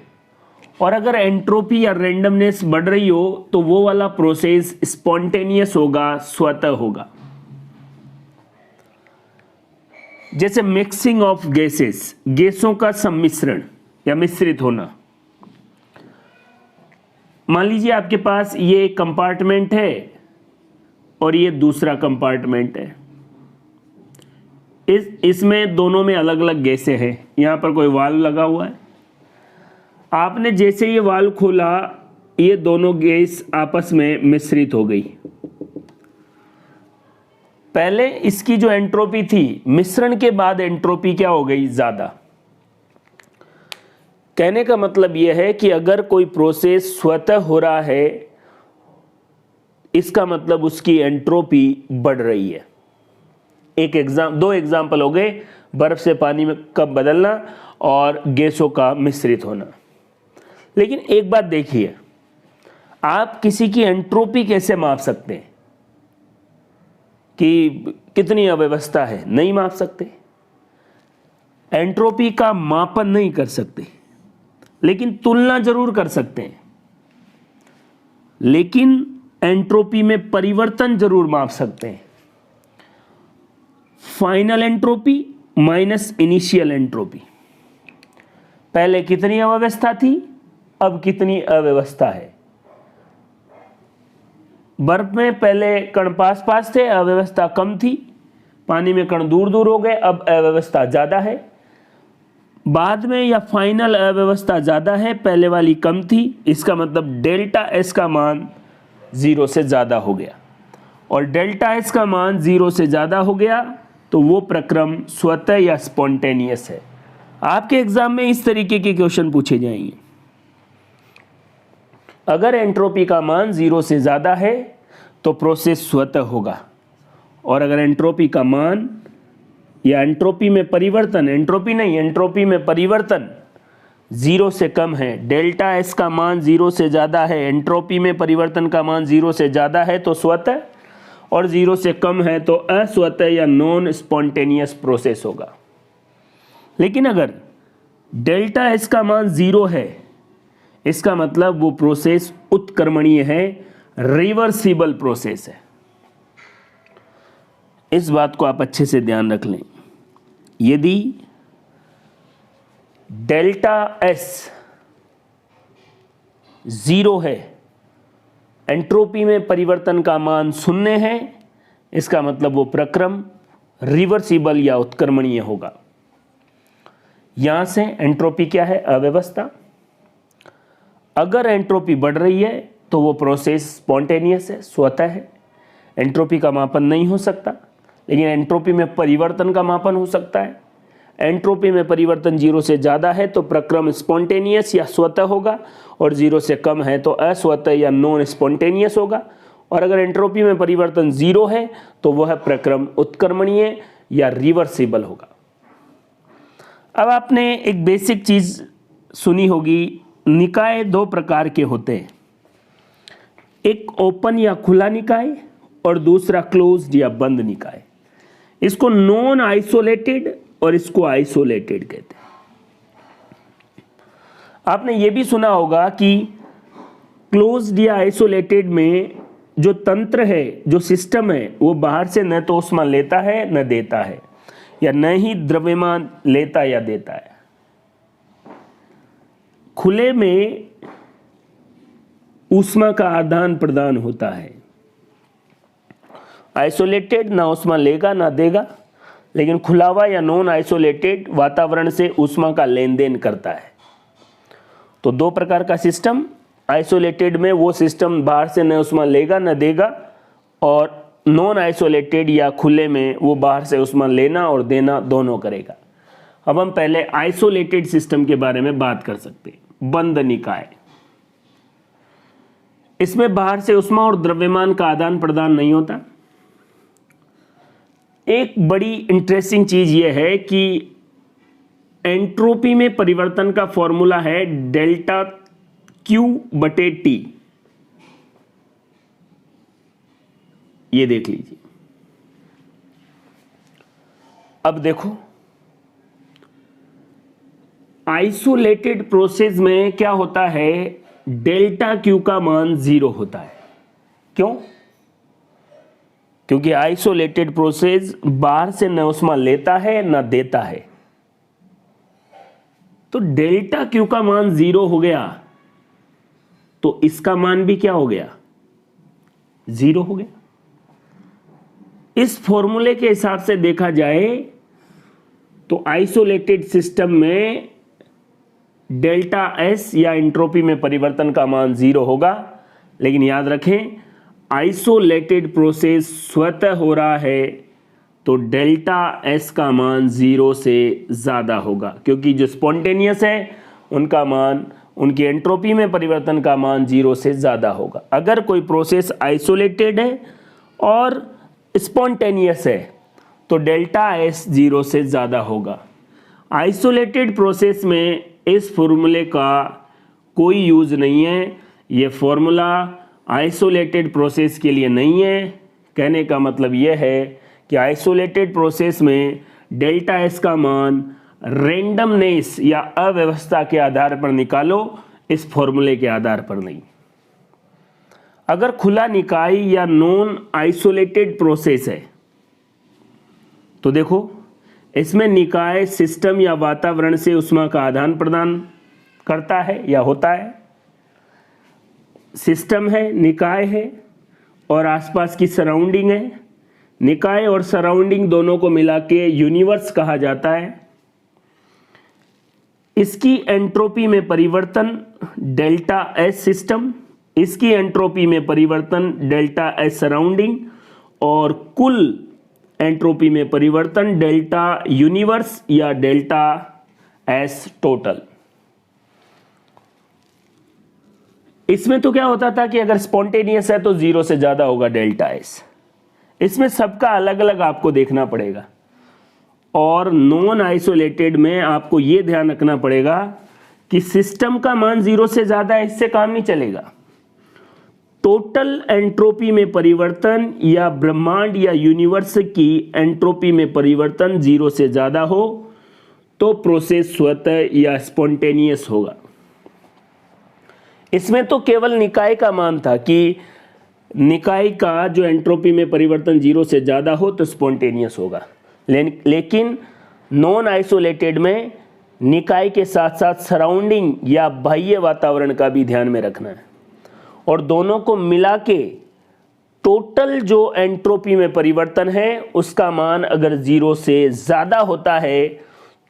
और अगर एंट्रोपी या रैंडमनेस बढ़ रही हो तो वो वाला प्रोसेस स्पॉन्टेनियस होगा, स्वतः होगा। जैसे मिक्सिंग ऑफ गैसेस, गैसों का सम्मिश्रण या मिश्रित होना। मान लीजिए आपके पास ये एक कंपार्टमेंट है और ये दूसरा कंपार्टमेंट है। इसमें दोनों में अलग अलग गैसें हैं। यहाँ पर कोई वाल्व लगा हुआ है, आपने जैसे ये वाल्व खोला, ये दोनों गैस आपस में मिश्रित हो गई। पहले इसकी जो एंट्रोपी थी, मिश्रण के बाद एंट्रोपी क्या हो गई? ज़्यादा। कहने का मतलब यह है कि अगर कोई प्रोसेस स्वतः हो रहा है, इसका मतलब उसकी एंट्रोपी बढ़ रही है। दो एग्जाम्पल हो गए, बर्फ से पानी में कब बदलना और गैसों का मिश्रित होना। लेकिन एक बात देखिए, आप किसी की एंट्रोपी कैसे माप सकते हैं कि कितनी अव्यवस्था है? नहीं माप सकते, एंट्रोपी का मापन नहीं कर सकते, लेकिन तुलना जरूर कर सकते हैं। लेकिन एंट्रोपी में परिवर्तन जरूर माप सकते हैं। Final entropy minus initial entropy, पहले कितनी अव्यवस्था थी, अब कितनी अव्यवस्था है। बर्फ में पहले कण पास पास थे, अव्यवस्था कम थी, पानी में कण दूर दूर हो गए, अब अव्यवस्था ज़्यादा है। बाद में या फाइनल अव्यवस्था ज़्यादा है, पहले वाली कम थी, इसका मतलब डेल्टा एस का मान 0 से ज़्यादा हो गया। और डेल्टा एस का मान 0 से ज़्यादा हो गया तो वो प्रक्रम स्वतः या स्पॉन्टेनियस है। आपके एग्जाम में इस तरीके के क्वेश्चन पूछे जाएंगे। अगर एंट्रोपी का मान 0 से ज़्यादा है तो प्रोसेस स्वतः होगा, और अगर एंट्रोपी का मान या एंट्रोपी में परिवर्तन, एंट्रोपी नहीं, एंट्रोपी में परिवर्तन 0 से कम है, डेल्टा एस का मान 0 से ज़्यादा है, एंट्रोपी में परिवर्तन का मान 0 से ज़्यादा है तो स्वतः, और 0 से कम है तो अस्वतः या नॉन स्पॉन्टेनियस प्रोसेस होगा। लेकिन अगर डेल्टा एस का मान 0 है, इसका मतलब वो प्रोसेस उत्क्रमणीय है, रिवर्सिबल प्रोसेस है। इस बात को आप अच्छे से ध्यान रख लें। यदि डेल्टा एस 0 है, एंट्रोपी में परिवर्तन का मान 0 है, इसका मतलब वो प्रक्रम रिवर्सिबल या उत्क्रमणीय होगा। यहां से एंट्रोपी क्या है? अव्यवस्था। अगर एंट्रोपी बढ़ रही है तो वो प्रोसेस स्पॉन्टेनियस है, स्वतः है। एंट्रोपी का मापन नहीं हो सकता, लेकिन एंट्रोपी में परिवर्तन का मापन हो सकता है। एंट्रोपी में परिवर्तन 0 से ज़्यादा है तो प्रक्रम स्पॉन्टेनियस या स्वतः होगा, और 0 से कम है तो अस्वतः या नॉन स्पॉन्टेनियस होगा। और अगर एंट्रोपी में परिवर्तन 0 है तो वह प्रक्रम उत्क्रमणीय या रिवर्सिबल होगा। अब आपने एक बेसिक चीज़ सुनी होगी, निकाय 2 प्रकार के होते हैं, एक ओपन या खुला निकाय और दूसरा क्लोज्ड या बंद निकाय। इसको नॉन आइसोलेटेड और इसको आइसोलेटेड कहते हैं। आपने ये भी सुना होगा कि क्लोज्ड या आइसोलेटेड में जो तंत्र है, जो सिस्टम है, वो बाहर से न तो ऊष्मा लेता है न देता है, या न ही द्रव्यमान लेता या देता है। खुले में ऊष्मा का आदान प्रदान होता है। आइसोलेटेड ना ऊष्मा लेगा ना देगा, लेकिन खुला हुआ या नॉन आइसोलेटेड वातावरण से ऊष्मा का लेन देन करता है। तो 2 प्रकार का सिस्टम। आइसोलेटेड में वो सिस्टम बाहर से न ऊष्मा लेगा न देगा, और नॉन आइसोलेटेड या खुले में वो बाहर से ऊष्मा लेना और देना दोनों करेगा। अब हम पहले आइसोलेटेड सिस्टम के बारे में बात कर सकते हैं। बंद निकाय, इसमें बाहर से ऊष्मा और द्रव्यमान का आदान प्रदान नहीं होता। एक बड़ी इंटरेस्टिंग चीज यह है कि एंट्रोपी में परिवर्तन का फॉर्मूला है डेल्टा Q/T। ये देख लीजिए। अब देखो, आइसोलेटेड प्रोसेस में क्या होता है, डेल्टा Q का मान 0 होता है। क्यों? क्योंकि आइसोलेटेड प्रोसेस बाहर से न ऊष्मा लेता है न देता है। तो डेल्टा Q का मान 0 हो गया तो इसका मान भी क्या हो गया? 0 हो गया। इस फॉर्मूले के हिसाब से देखा जाए तो आइसोलेटेड सिस्टम में डेल्टा S या एंट्रोपी में परिवर्तन का मान 0 होगा। लेकिन याद रखें, आइसोलेटेड प्रोसेस स्वतः हो रहा है तो डेल्टा S का मान 0 से ज़्यादा होगा, क्योंकि जो स्पॉन्टेनियस है उनका मान, उनकी एंट्रोपी में परिवर्तन का मान 0 से ज़्यादा होगा। अगर कोई प्रोसेस आइसोलेटेड है और स्पॉन्टेनियस है तो डेल्टा S 0 से ज़्यादा होगा। आइसोलेटेड प्रोसेस में इस फॉर्मूले का कोई यूज़ नहीं है। ये फॉर्मूला आइसोलेटेड प्रोसेस के लिए नहीं है। कहने का मतलब यह है कि आइसोलेटेड प्रोसेस में डेल्टा S का मान रेंडमनेस या अव्यवस्था के आधार पर निकालो, इस फॉर्मूले के आधार पर नहीं। अगर खुला निकाय या नॉन आइसोलेटेड प्रोसेस है तो देखो, इसमें निकाय सिस्टम या वातावरण से ऊष्मा का आदान प्रदान करता है या होता है। सिस्टम है, निकाय है, और आसपास की सराउंडिंग है। निकाय और सराउंडिंग दोनों को मिला के यूनिवर्स कहा जाता है। इसकी एंट्रोपी में परिवर्तन डेल्टा एस सिस्टम, इसकी एंट्रोपी में परिवर्तन डेल्टा एस सराउंडिंग, और कुल एंट्रोपी में परिवर्तन डेल्टा यूनिवर्स या डेल्टा एस टोटल। इसमें तो क्या होता था कि अगर स्पॉन्टेनियस है तो 0 से ज्यादा होगा डेल्टा एस। इसमें सबका अलग अलग आपको देखना पड़ेगा। और नॉन आइसोलेटेड में आपको यह ध्यान रखना पड़ेगा कि सिस्टम का मान 0 से ज्यादा है, इससे काम नहीं चलेगा। टोटल एंट्रोपी में परिवर्तन या ब्रह्मांड या यूनिवर्स की एंट्रोपी में परिवर्तन 0 से ज्यादा हो तो प्रोसेस स्वतः या स्पॉन्टेनियस होगा। इसमें तो केवल निकाय का मान था कि निकाय का जो एंट्रोपी में परिवर्तन 0 से ज़्यादा हो तो स्पॉन्टेनियस होगा। लेकिन नॉन आइसोलेटेड में निकाय के साथ साथ सराउंडिंग या बाह्य वातावरण का भी ध्यान में रखना है, और दोनों को मिला के टोटल जो एंट्रोपी में परिवर्तन है उसका मान अगर 0 से ज़्यादा होता है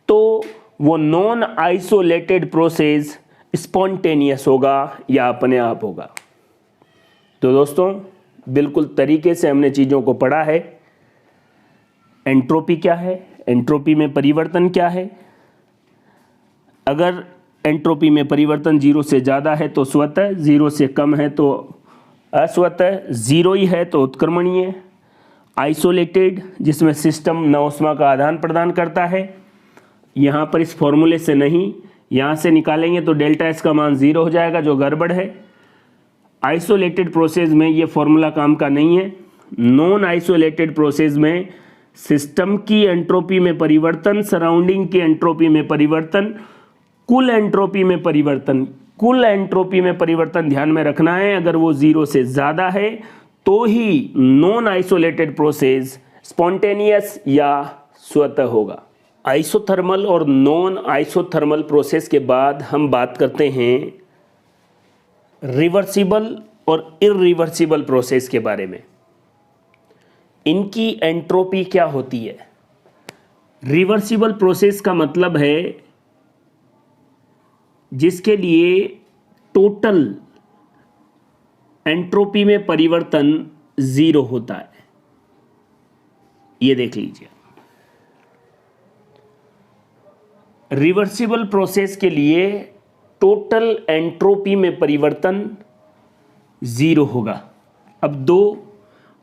तो वो नॉन आइसोलेटेड प्रोसेस स्पॉन्टेनियस होगा या अपने आप होगा। तो दोस्तों, बिल्कुल तरीके से हमने चीज़ों को पढ़ा है। एंट्रोपी क्या है, एंट्रोपी में परिवर्तन क्या है, अगर एंट्रोपी में परिवर्तन 0 से ज़्यादा है तो स्वतः, 0 से कम है तो अस्वतः, 0 ही है तो उत्क्रमणीय। आइसोलेटेड जिसमें सिस्टम नवोष्मा का आदान प्रदान करता है, यहाँ पर इस फॉर्मूले से नहीं, यहाँ से निकालेंगे तो डेल्टा एस का मान 0 हो जाएगा, जो गड़बड़ है। आइसोलेटेड प्रोसेस में ये फॉर्मूला काम का नहीं है। नॉन आइसोलेटेड प्रोसेस में सिस्टम की एंट्रोपी में परिवर्तन, सराउंडिंग की एंट्रोपी में परिवर्तन, कुल एंट्रोपी में परिवर्तन, कुल एंट्रोपी में परिवर्तन ध्यान में रखना है। अगर वो 0 से ज़्यादा है तो ही नॉन आइसोलेटेड प्रोसेस स्पॉन्टेनियस या स्वतः होगा। आइसोथर्मल और नॉन आइसोथर्मल प्रोसेस के बाद हम बात करते हैं रिवर्सिबल और इरिवर्सिबल प्रोसेस के बारे में। इनकी एंट्रोपी क्या होती है? रिवर्सिबल प्रोसेस का मतलब है जिसके लिए टोटल एंट्रोपी में परिवर्तन 0 होता है। ये देख लीजिए, रिवर्सिबल प्रोसेस के लिए टोटल एंट्रोपी में परिवर्तन 0 होगा। अब दो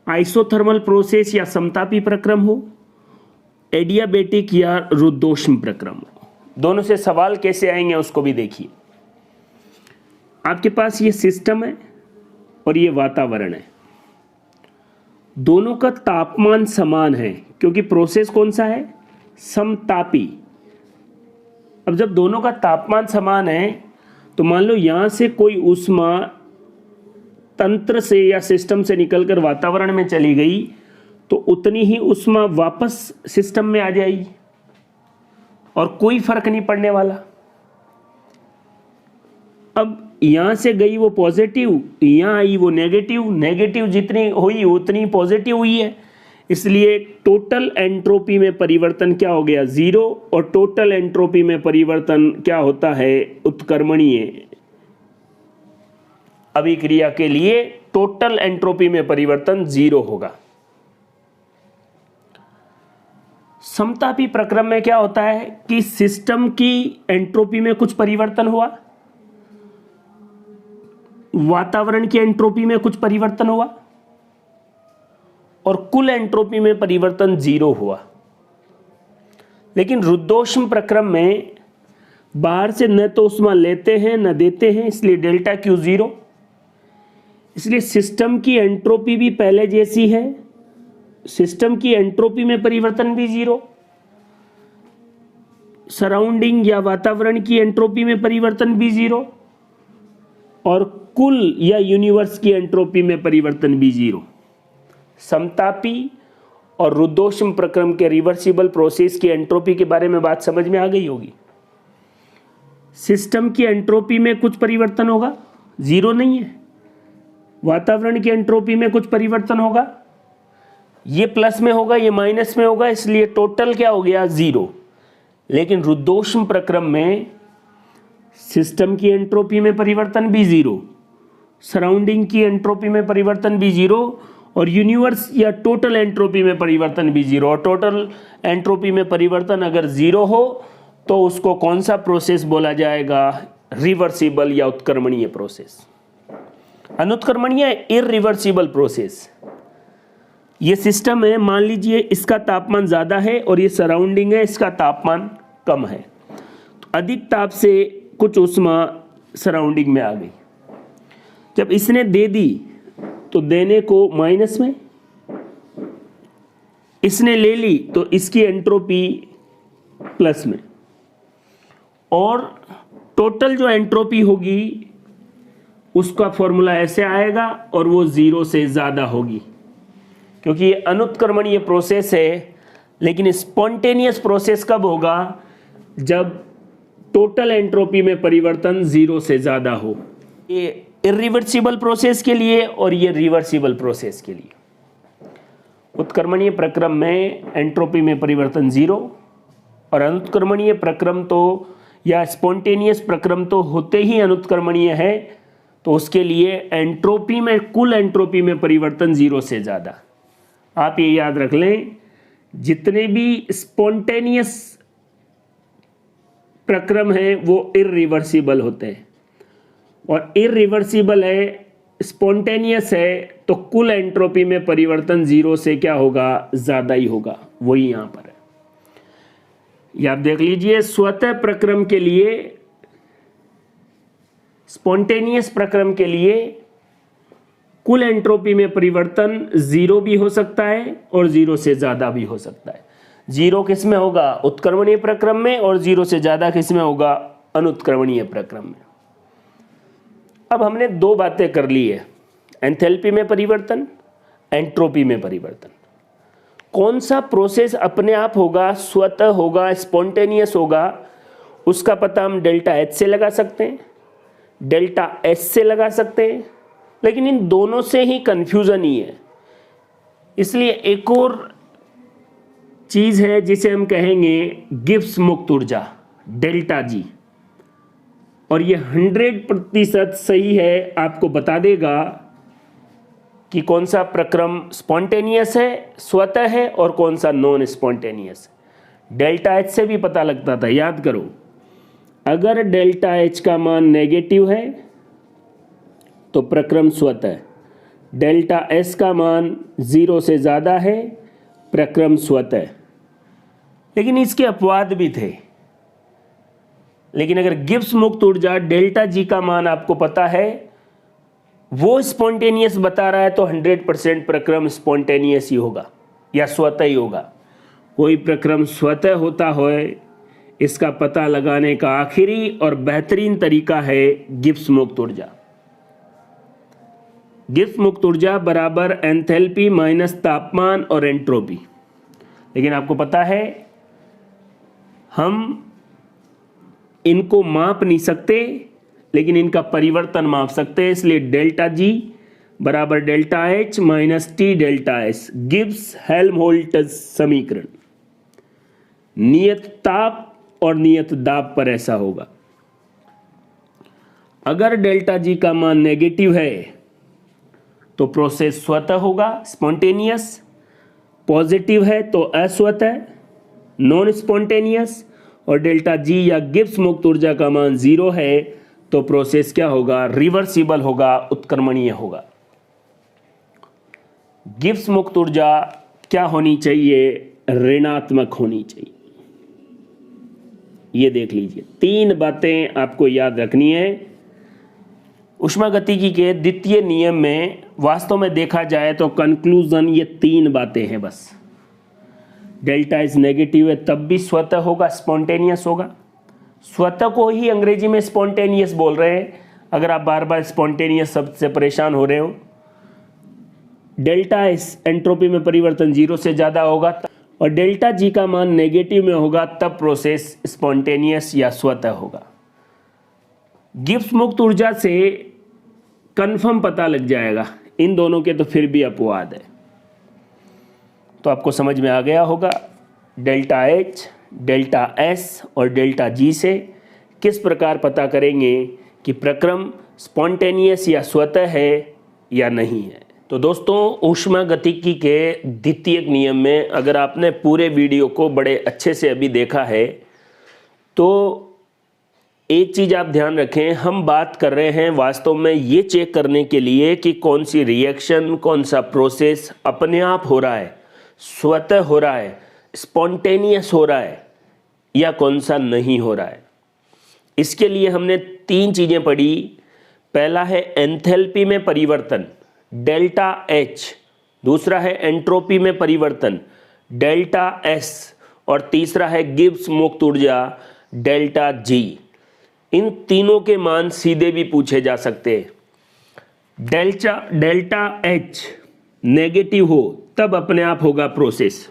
आइसोथर्मल प्रोसेस या समतापी प्रक्रम हो, एडियाबेटिक या रुद्धोष्म प्रक्रम हो, दोनों से सवाल कैसे आएंगे उसको भी देखिए। आपके पास ये सिस्टम है और ये वातावरण है, दोनों का तापमान समान है क्योंकि प्रोसेस कौन सा है? समतापी। अब जब दोनों का तापमान समान है तो मान लो यहां से कोई ऊष्मा तंत्र से या सिस्टम से निकलकर वातावरण में चली गई तो उतनी ही ऊष्मा वापस सिस्टम में आ जाएगी और कोई फर्क नहीं पड़ने वाला। अब यहां से गई वो पॉजिटिव, यहां आई वो नेगेटिव, नेगेटिव जितनी हुई उतनी पॉजिटिव हुई है, इसलिए टोटल एंट्रोपी में परिवर्तन क्या हो गया? 0। और टोटल एंट्रोपी में परिवर्तन क्या होता है? उत्क्रमणीय। अभिक्रिया के लिए टोटल एंट्रोपी में परिवर्तन 0 होगा। समतापी प्रक्रम में क्या होता है कि सिस्टम की एंट्रोपी में कुछ परिवर्तन हुआ, वातावरण की एंट्रोपी में कुछ परिवर्तन हुआ और कुल एंट्रोपी में परिवर्तन 0 हुआ। लेकिन रुद्धोष्म प्रक्रम में बाहर से न तो ऊष्मा लेते हैं न देते हैं, इसलिए डेल्टा क्यू 0। इसलिए सिस्टम की एंट्रोपी भी पहले जैसी है, सिस्टम की एंट्रोपी में परिवर्तन भी 0, सराउंडिंग या वातावरण की एंट्रोपी में परिवर्तन भी 0 और कुल या यूनिवर्स की एंट्रोपी में परिवर्तन भी 0। समतापी और रुद्धोष्म प्रक्रम के रिवर्सिबल प्रोसेस की एंट्रोपी के बारे में बात समझ में आ गई होगी। सिस्टम की एंट्रोपी में कुछ परिवर्तन होगा, 0 नहीं है, वातावरण की एंट्रोपी में कुछ परिवर्तन होगा, ये प्लस में होगा, ये माइनस में होगा, इसलिए टोटल क्या हो गया 0। लेकिन रुद्धोष्म प्रक्रम में सिस्टम की एंट्रोपी में परिवर्तन भी 0, सराउंडिंग की एंट्रोपी में परिवर्तन भी 0 और यूनिवर्स या टोटल एंट्रोपी में परिवर्तन भी 0। और टोटल एंट्रोपी में परिवर्तन अगर 0 हो तो उसको कौन सा प्रोसेस बोला जाएगा? रिवर्सिबल या उत्क्रमणीय प्रोसेस। अनुत्क्रमणीय इररिवर्सिबल प्रोसेस। ये सिस्टम है, मान लीजिए इसका तापमान ज़्यादा है और ये सराउंडिंग है, इसका तापमान कम है, तो अधिक ताप से कुछ ऊष्मा सराउंडिंग में आ गई। जब इसने दे दी तो देने को माइनस में, इसने ले ली तो इसकी एंट्रोपी प्लस में, और टोटल जो एंट्रोपी होगी उसका फॉर्मूला ऐसे आएगा और वो 0 से ज़्यादा होगी, क्योंकि ये अनुत्क्रमणीय प्रोसेस है। लेकिन स्पॉन्टेनियस प्रोसेस कब होगा? जब टोटल एंट्रोपी में परिवर्तन 0 से ज़्यादा हो। ये इरिवर्सिबल प्रोसेस के लिए और ये रिवर्सिबल प्रोसेस के लिए। उत्क्रमणीय प्रक्रम में एंट्रोपी में परिवर्तन 0 और अनुत्क्रमणीय प्रक्रम तो या स्पॉन्टेनियस प्रक्रम तो होते ही अनुत्क्रमणीय है, तो उसके लिए एंट्रोपी में, कुल एंट्रोपी में परिवर्तन 0 से ज़्यादा। आप ये याद रख लें, जितने भी स्पॉन्टेनियस प्रक्रम हैं वो इरिवर्सिबल होते हैं, और इरिवर्सिबल है, स्पॉन्टेनियस है, तो कुल एंट्रोपी में परिवर्तन 0 से क्या होगा? ज़्यादा ही होगा। वही यहाँ पर है, ये आप देख लीजिए। स्वतः प्रक्रम के लिए, स्पॉन्टेनियस प्रक्रम के लिए कुल एंट्रोपी में परिवर्तन 0 भी हो सकता है और 0 से ज़्यादा भी हो सकता है। 0 किस में होगा? उत्क्रमणीय प्रक्रम में, और 0 से ज़्यादा किस में होगा? अनुत्क्रमणीय प्रक्रम में। अब हमने 2 बातें कर ली है, एंथैल्पी में परिवर्तन, एंट्रोपी में परिवर्तन। कौन सा प्रोसेस अपने आप होगा, स्वतः होगा, स्पॉन्टेनियस होगा, उसका पता हम डेल्टा एच से लगा सकते हैं, डेल्टा एस से लगा सकते हैं, लेकिन इन दोनों से ही कंफ्यूजन ही है। इसलिए एक और चीज़ है जिसे हम कहेंगे गिब्स मुक्त ऊर्जा, डेल्टा जी, और ये 100% सही है, आपको बता देगा कि कौन सा प्रक्रम स्पॉन्टेनियस है, स्वतः है, और कौन सा नॉन स्पॉन्टेनियस है। डेल्टा एच से भी पता लगता था, याद करो। अगर डेल्टा एच का मान नेगेटिव है तो प्रक्रम स्वतः, डेल्टा एस का मान 0 से ज़्यादा है, प्रक्रम स्वतः। लेकिन इसके अपवाद भी थे। लेकिन अगर गिब्स मुक्त ऊर्जा डेल्टा जी का मान आपको पता है, वो स्पॉन्टेनियस बता रहा है, तो 100% प्रक्रम स्पॉन्टेनियस ही होगा या स्वतः ही होगा। कोई प्रक्रम स्वतः होता हो, इसका पता लगाने का आखिरी और बेहतरीन तरीका है गिब्स मुक्त ऊर्जा। गिब्स मुक्त ऊर्जा बराबर एंथैल्पी माइनस तापमान और एंट्रोपी। लेकिन आपको पता है हम इनको माप नहीं सकते, लेकिन इनका परिवर्तन माप सकते हैं। इसलिए डेल्टा जी बराबर delta H minus T delta S, Gibbs Helmholtz समीकरण। नियत ताप और नियत दाब पर ऐसा होगा। अगर डेल्टा जी का मान नेगेटिव है तो प्रोसेस स्वतः होगा, स्पॉन्टेनियस। पॉजिटिव है तो अस्वतः, नॉन स्पॉन्टेनियस। और डेल्टा जी या गिब्स मुक्त ऊर्जा का मान 0 है तो प्रोसेस क्या होगा? रिवर्सिबल होगा, उत्क्रमणीय होगा। गिब्स मुक्त ऊर्जा क्या होनी चाहिए? ऋणात्मक होनी चाहिए। ये देख लीजिए, 3 बातें आपको याद रखनी है। ऊष्मागतिकी के द्वितीय नियम में वास्तव में देखा जाए तो कंक्लूजन ये 3 बातें हैं बस। डेल्टा इज नेगेटिव है तब भी स्वतः होगा, स्पॉन्टेनियस होगा। स्वतः को ही अंग्रेजी में स्पॉन्टेनियस बोल रहे हैं, अगर आप बार बार स्पॉन्टेनियस शब्द से परेशान हो रहे हो। डेल्टा इस एंट्रोपी में परिवर्तन 0 से ज़्यादा होगा और डेल्टा जी का मान नेगेटिव में होगा, तब प्रोसेस स्पॉन्टेनियस या स्वतः होगा। गिब्स मुक्त ऊर्जा से कंफर्म पता लग जाएगा। इन दोनों के तो फिर भी अपवाद है। तो आपको समझ में आ गया होगा डेल्टा H, डेल्टा S और डेल्टा G से किस प्रकार पता करेंगे कि प्रक्रम स्पॉन्टेनियस या स्वतः है या नहीं है। तो दोस्तों, ऊष्मागतिकी के द्वितीयक नियम में अगर आपने पूरे वीडियो को बड़े अच्छे से अभी देखा है तो एक चीज़ आप ध्यान रखें, हम बात कर रहे हैं वास्तव में ये चेक करने के लिए कि कौन सी रिएक्शन, कौन सा प्रोसेस अपने आप हो रहा है, स्वतः हो रहा है, स्पॉन्टेनियस हो रहा है या कौन सा नहीं हो रहा है। इसके लिए हमने 3 चीज़ें पढ़ी। पहला है एंथैल्पी में परिवर्तन डेल्टा H, दूसरा है एंट्रोपी में परिवर्तन डेल्टा S और तीसरा है गिब्स मुक्त ऊर्जा डेल्टा G। इन तीनों के मान सीधे भी पूछे जा सकते हैं। डेल्टा H नेगेटिव हो तब अपने आप होगा प्रोसेस,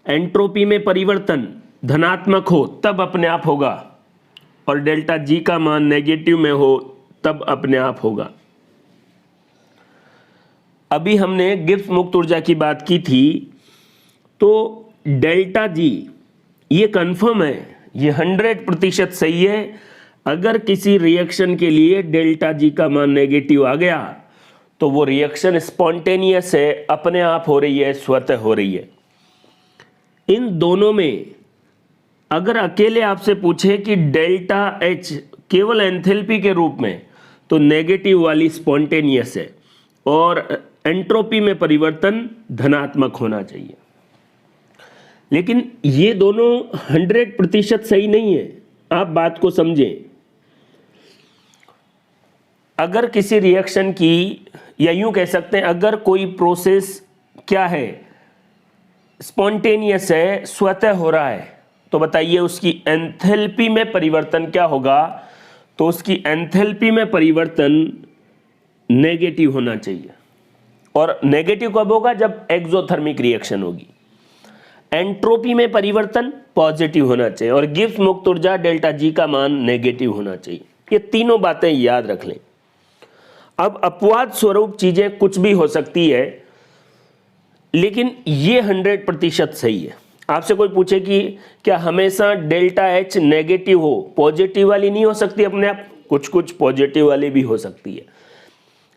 एंट्रोपी में परिवर्तन धनात्मक हो तब अपने आप होगा, और डेल्टा G का मान नेगेटिव में हो तब अपने आप होगा। अभी हमने गिब्स मुक्त ऊर्जा की बात की थी, तो डेल्टा G ये कंफर्म है, ये 100% सही है। अगर किसी रिएक्शन के लिए डेल्टा G का मान नेगेटिव आ गया तो वो रिएक्शन स्पॉन्टेनियस है, अपने आप हो रही है, स्वतः हो रही है। इन दोनों में अगर अकेले आपसे पूछे कि डेल्टा H केवल एंथैल्पी के रूप में, तो नेगेटिव वाली स्पॉन्टेनियस है और एंट्रोपी में परिवर्तन धनात्मक होना चाहिए। लेकिन ये दोनों 100% सही नहीं है। आप बात को समझें। अगर किसी रिएक्शन की, या यूं कह सकते हैं अगर कोई प्रोसेस क्या है, स्पॉन्टेनियस है, स्वतः हो रहा है, तो बताइए उसकी एंथैल्पी में परिवर्तन क्या होगा। तो उसकी एंथैल्पी में परिवर्तन नेगेटिव होना चाहिए। और नेगेटिव कब होगा? जब एक्सोथर्मिक रिएक्शन होगी। एंट्रोपी में परिवर्तन पॉजिटिव होना चाहिए और गिब्स मुक्त ऊर्जा डेल्टा G का मान नेगेटिव होना चाहिए। ये तीनों बातें याद रख लें। अब अपवाद स्वरूप चीजें कुछ भी हो सकती है, लेकिन ये 100% सही है। आपसे कोई पूछे कि क्या हमेशा डेल्टा H नेगेटिव हो, पॉजिटिव वाली नहीं हो सकती अपने आप? कुछ पॉजिटिव वाली भी हो सकती है।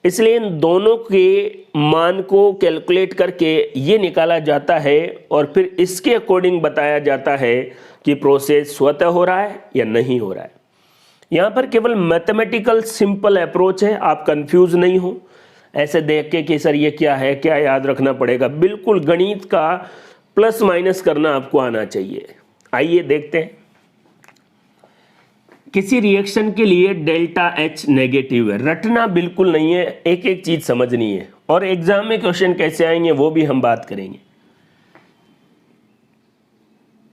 इसलिए इन दोनों के मान को कैलकुलेट करके ये निकाला जाता है और फिर इसके अकॉर्डिंग बताया जाता है कि प्रोसेस स्वतः हो रहा है या नहीं हो रहा है। यहाँ पर केवल मैथमेटिकल सिंपल अप्रोच है, आप कंफ्यूज नहीं हो ऐसे देख के कि सर ये क्या है, क्या याद रखना पड़ेगा। बिल्कुल गणित का प्लस माइनस करना आपको आना चाहिए। आइए देखते हैं। किसी रिएक्शन के लिए डेल्टा H नेगेटिव है, रटना बिल्कुल नहीं है, एक एक चीज समझनी है और एग्जाम में क्वेश्चन कैसे आएंगे वो भी हम बात करेंगे।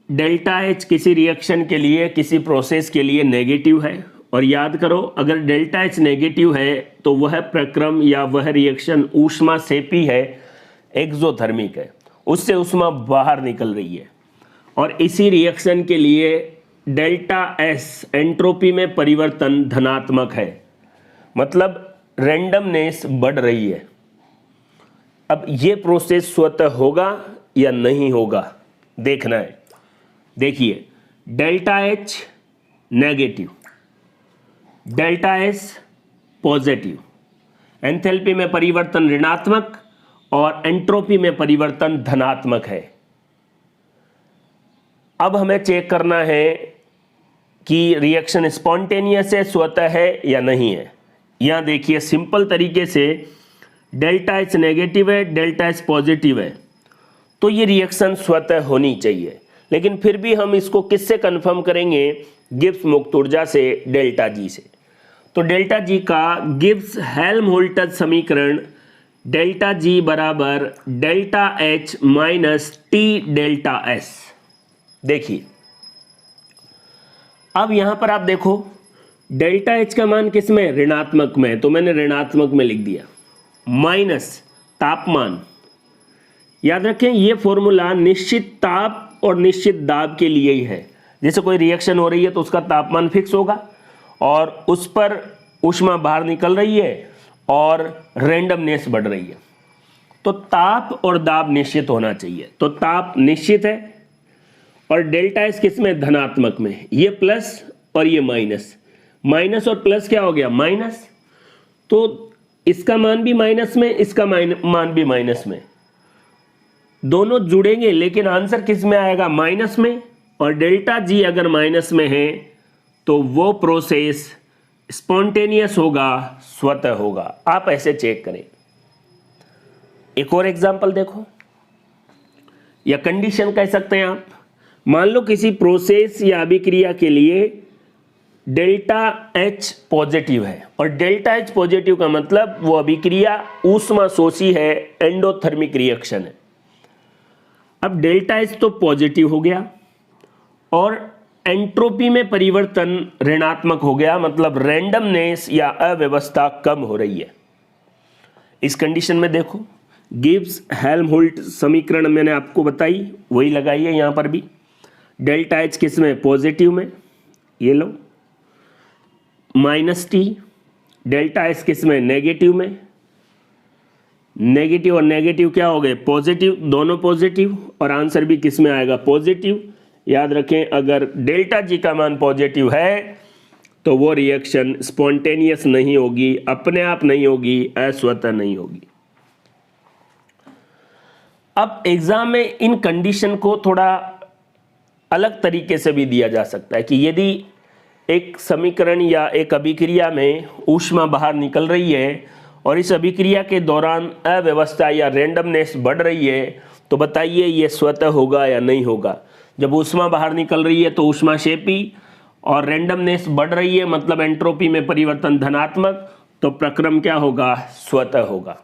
डेल्टा H किसी रिएक्शन के लिए, किसी प्रोसेस के लिए नेगेटिव है और याद करो अगर डेल्टा H नेगेटिव है तो वह प्रक्रम या वह रिएक्शन ऊष्मा सेपी है, एक्सोथर्मिक है, उससे ऊष्मा बाहर निकल रही है। और इसी रिएक्शन के लिए डेल्टा S एंट्रोपी में परिवर्तन धनात्मक है, मतलब रैंडमनेस बढ़ रही है। अब ये प्रोसेस स्वतः होगा या नहीं होगा देखना है। देखिए delta H negative, delta S positive, enthalpy में परिवर्तन ऋणात्मक और एंट्रोपी में परिवर्तन धनात्मक है। अब हमें चेक करना है कि रिएक्शन स्पॉन्टेनियस है, स्वतः है या नहीं है। यहां देखिए सिंपल तरीके से डेल्टा H नेगेटिव है, डेल्टा S पॉजिटिव है, तो ये रिएक्शन स्वतः होनी चाहिए। लेकिन फिर भी हम इसको किससे कंफर्म करेंगे? गिब्स मुक्त ऊर्जा से, डेल्टा G से। तो डेल्टा G का गिब्स हेल्महोल्ट्ज़ समीकरण डेल्टा G बराबर delta H minus T delta S। देखिए अब यहां पर आप देखो डेल्टा H का मान किस में? ऋणात्मक में, तो मैंने ऋणात्मक में लिख दिया। माइनस तापमान, याद रखें ये फॉर्मूला निश्चित ताप और निश्चित दाब के लिए ही है। जैसे कोई रिएक्शन हो रही है तो उसका तापमान फिक्स होगा और उस पर ऊष्मा बाहर निकल रही है और रैंडमनेस बढ़ रही है। तो ताप और दाब निश्चित होना चाहिए। तो ताप निश्चित है और डेल्टा एस किस में, धनात्मक में। ये प्लस और ये माइनस, माइनस और प्लस क्या हो गया, माइनस। तो इसका मान भी माइनस में, इसका मान भी माइनस में, दोनों जुड़ेंगे लेकिन आंसर किस में आएगा, माइनस में। और डेल्टा जी अगर माइनस में है तो वो प्रोसेस स्पॉन्टेनियस होगा, स्वतः होगा। आप ऐसे चेक करें। एक और एग्जांपल देखो, या कंडीशन कह सकते हैं आप। मान लो किसी प्रोसेस या अभिक्रिया के लिए डेल्टा एच पॉजिटिव है, और डेल्टा एच पॉजिटिव का मतलब वो अभिक्रिया ऊष्मा शोषी है, एंडोथर्मिक रिएक्शन है। अब डेल्टा एच तो पॉजिटिव हो गया और एंट्रोपी में परिवर्तन ऋणात्मक हो गया, मतलब रैंडमनेस या अव्यवस्था कम हो रही है। इस कंडीशन में देखो, गिब्स हेल्महोल्ट्ज समीकरण मैंने आपको बताई, वही लगाई है यहां पर भी। डेल्टा एच किस में, पॉजिटिव में, ये लो, माइनस टी। डेल्टा एस किस में, नेगेटिव में। नेगेटिव और नेगेटिव क्या हो गए, पॉजिटिव, दोनों पॉजिटिव, और आंसर भी किस में आएगा, पॉजिटिव। याद रखें, अगर डेल्टा जी का मान पॉजिटिव है तो वो रिएक्शन स्पॉन्टेनियस नहीं होगी, अपने आप नहीं होगी, अस्वतः नहीं होगी। अब एग्जाम में इन कंडीशन को थोड़ा अलग तरीके से भी दिया जा सकता है कि यदि एक समीकरण या एक अभिक्रिया में ऊष्मा बाहर निकल रही है और इस अभिक्रिया के दौरान अव्यवस्था या रैंडमनेस बढ़ रही है, तो बताइए ये स्वतः होगा या नहीं होगा। जब ऊष्मा बाहर निकल रही है तो ऊष्माक्षेपी, और रैंडमनेस बढ़ रही है मतलब एंट्रोपी में परिवर्तन धनात्मक, तो प्रक्रम क्या होगा, स्वतः होगा।